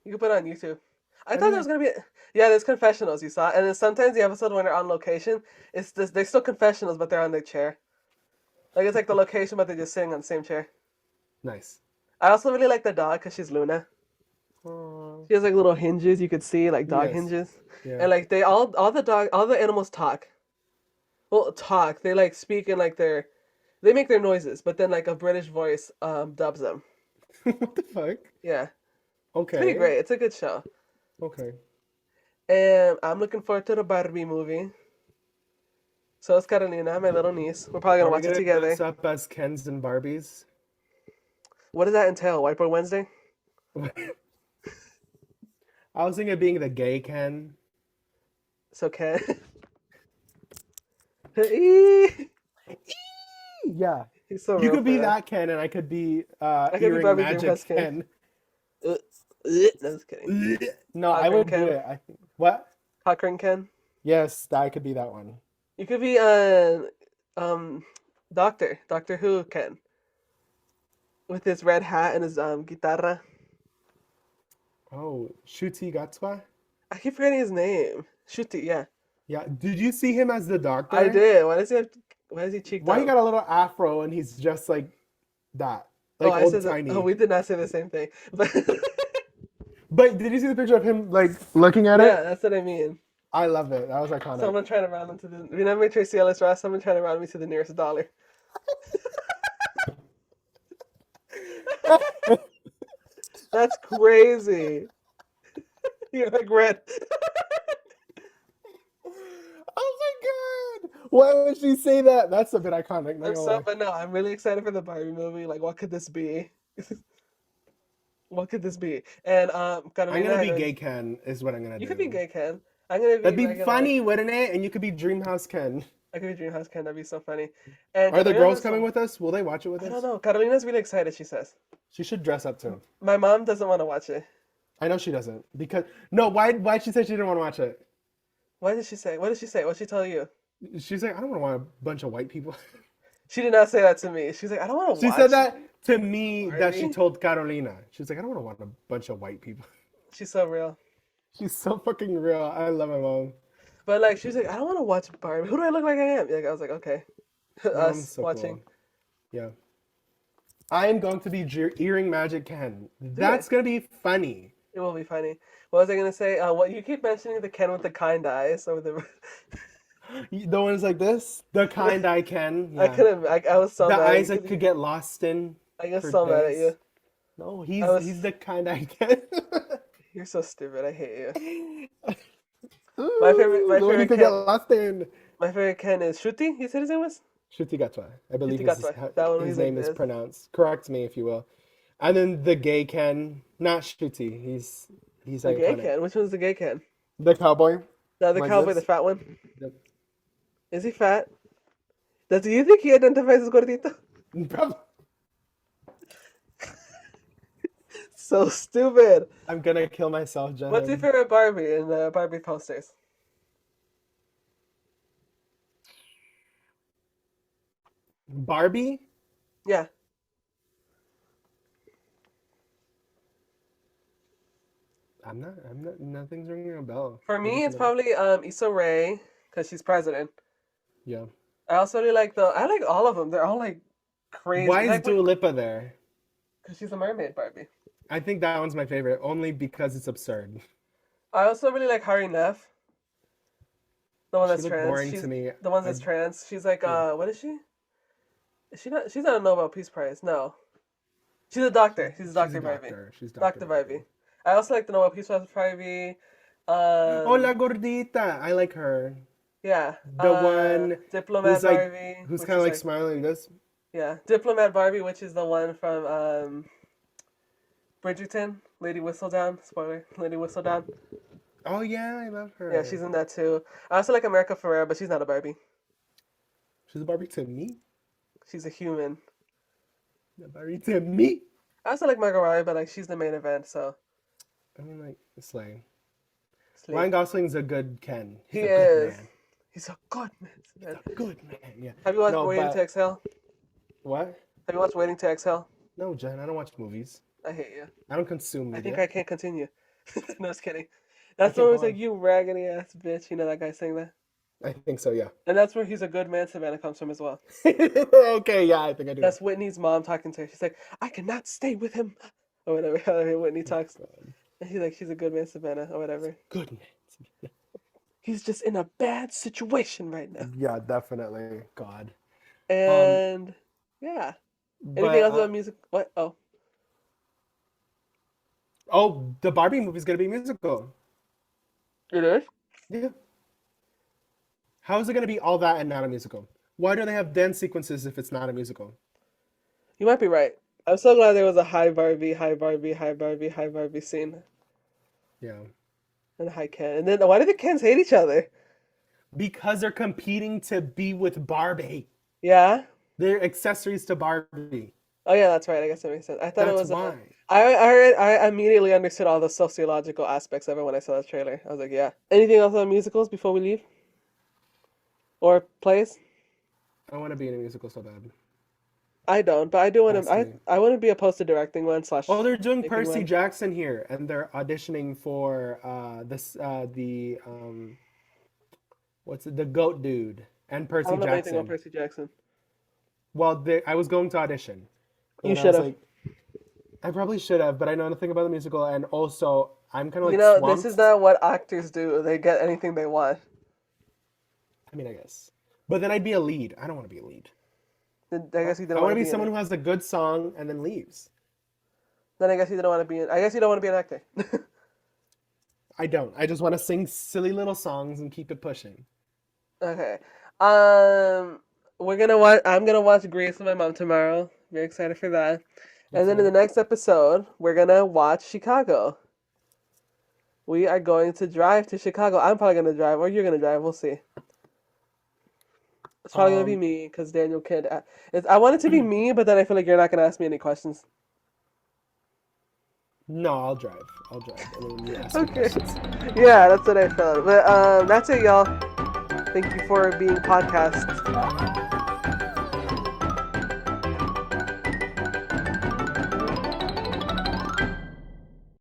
You can put it on YouTube. I thought there was gonna be there's confessionals you saw, and then sometimes the episode when they're on location, they're still confessionals, but they're on their chair. Like it's like the location, but they're just sitting on the same chair. Nice. I also really like the dog because she's Luna. She has like little hinges you could see, like dog Yes. hinges, Yeah. and like they all the animals talk. Well, talk. They like speak in like they make their noises, but then like a British voice dubs them. What the fuck? Yeah, Okay. pretty great. It's a good show. Okay. And I'm looking forward to the Barbie movie. So is Carolina, my little niece. We're probably Are gonna we watch it gonna together. dress up as Kens and Barbies? What does that entail? White Boy Wednesday? I was thinking of being the gay Ken. So Ken. He's Yeah. so You real could be for that Ken, and I could be could be Earring Barbie Magic Dreamhouse Ken. Ken. No, just kidding. No, I Cochran would Ken. do it. I think. What? Cochran Ken. Yes, I could be that one. You could be Doctor Who Ken. With his red hat and his guitarra. Oh, Shuti Gatswa? I keep forgetting his name. Shuti, yeah. Yeah. Did you see him as the doctor? I did. Why is he cheeked Why up? he got a little afro and he's just like that, like I old said tiny. we did not say the same thing. But But did you see the picture of him like looking at yeah, it? that's what I mean. I love it. That was iconic. Someone trying to round him to the. Remember Tracy Ellis Ross? Someone trying to round me to the nearest dollar. That's crazy. You're like red. Oh my god! Why would she say that? That's a bit iconic. not I'm gonna so, lie. but no, I'm really excited for the Barbie movie. Like, what could this be? What could this be? And I'm Carolina, gonna be gay Ken. Is what I'm gonna do. You could be gay Ken. I'm gonna be. That'd be regular. funny, wouldn't it? And you could be Dreamhouse Ken. I could be Dreamhouse Ken. That'd be so funny. And Are the Carolina girls has coming some- with us? Will they watch it with I us? don't know. Carolina's really excited. She says. She should dress up too. My mom doesn't want to watch it. I know she doesn't because no. Why'd she say she didn't want to watch it? What did she say? What did she say? What did she tell you? She's like, I don't want a bunch of white people. She did not say that to me. She's like, I don't want to She watch. said that to me that she Barbie? told Carolina. She was like, I don't want to watch a bunch of white people. She's so real. She's so fucking real. I love my mom. But like, she was like, I don't want to watch Barbie. Who do I look like I am? Like, I was like, okay. Mom's Us so watching. cool. Yeah. I am going to be Earring Magic Ken. That's gonna be funny. It will be funny. What was I gonna say? What you keep mentioning the Ken with the kind eyes or the. The ones like this, the kind I can. I Yeah. couldn't. I was so The mad. eyes I could get lost in. I get for so mad at days. you. No, was- he's the kind I can. You're so stupid. I hate you. Ooh, My the one you favorite could get Ken. lost in. My favorite Ken is Shruti. You said his name was. Shruti Gatwa. I believe Shruti Gatwa. That one his he's name like is this. pronounced. Correct me if you will. And then the gay Ken, not Shruti. He's The gay iconic. Ken. Which one's the gay Ken? The cowboy. The other Like cowboy, this? the fat one. Yep. Is he fat? Do you think he identifies as gordito? Probably. So stupid. I'm gonna kill myself, Jen. What's your favorite Barbie in the Barbie posters? Barbie? Yeah. I'm not. Nothing's ringing a bell. For me, it's probably Issa Rae because she's president. Yeah. I also really like I like all of them. They're all like crazy. Why is like, Dua Lipa there? Because she's a mermaid Barbie. I think that one's my favorite, only because it's absurd. I also really like Hari Nef. The one that's She looked trans. boring She's to me. the one that's trans. She's like, what is she? Is she not? She's not a Nobel Peace Prize. No. She's a doctor. She's a doctor Barbie. She's Dr. Barbie. I also like the Nobel Peace Prize Barbie. Oh, La Gordita. I like her. Yeah. The one Diplomat who's like, Barbie. who's kind of like smiling like this. Yeah. Diplomat Barbie, which is the one from Bridgerton. Lady Whistledown. Spoiler. Lady Whistledown. Oh yeah, I love her. Yeah, she's in that too. I also like America Ferrera, but she's not a Barbie. She's a Barbie to me. She's a human. A Barbie to me. I also like Margot Robbie, but like she's the main event, so. I mean, like Slay. Sleep. Ryan Gosling's a good Ken. He a good is. man. He's a good man. He's a good man. Yeah. Have you watched Waiting to Exhale? What? Have you watched Waiting to Exhale? No, Jen. I don't watch movies. I hate you. I don't consume media. I think I can't continue. No, just kidding. That's the one who's like, you raggedy ass bitch. You know that guy saying that? I think so, yeah. And that's where he's a good man Savannah comes from as well. Okay, yeah, I think I do. That's Whitney's mom talking to her. She's like, I cannot stay with him. Or whatever. However Whitney talks. And he's like, he's a good man Savannah. Or whatever. Good man. He's just in a bad situation right now. Yeah, definitely. God. And yeah. Anything else about music? What? Oh. Oh, the Barbie movie's gonna be musical. It is? Yeah. How is it gonna be all that and not a musical? Why do they have dance sequences if it's not a musical? You might be right. I'm so glad there was a high Barbie, high Barbie, high Barbie, high Barbie scene. Yeah. And a high Ken. And then why do the Kens hate each other? Because they're competing to be with Barbie. Yeah? They're accessories to Barbie. Oh yeah, that's right. I guess that makes sense. I thought That's it was why. I immediately understood all the sociological aspects of it when I saw that trailer. I was like, yeah. Anything else on musicals before we leave? Or plays? I want to be in a musical so bad. I don't, but I do want Ask to. me. I want to be opposed to directing one / Oh, they're doing making Percy one. Jackson here, and they're auditioning for what's it, the Goat Dude and I Percy don't know anything about Jackson. Percy Jackson. Well, I was going to audition. You and I should was have. like, I probably should have, but I know nothing about the musical, and also I'm kind of like You know, swamped. this is not what actors do. They get anything they want. I mean, I guess, but then I'd be a lead. I don't want to be a lead. Then I guess you I didn't want want to be in someone it. who has a good song and then leaves. Then I guess you didn't want to be in. I guess you don't want to be an actor. I don't. I just want to sing silly little songs and keep it pushing. Okay. We're gonna watch. I'm gonna watch Grace with my mom tomorrow. Very excited for that. And then in the next episode, we're gonna watch Chicago. We are going to drive to Chicago. I'm probably gonna drive, or you're gonna drive. We'll see. It's probably gonna be me because Daniel can't. I want it to be me, but then I feel like you're not gonna ask me any questions. No, I'll drive. I mean, you ask me Okay. questions. Yeah, that's what I felt. But that's it, y'all. Thank you for being podcast.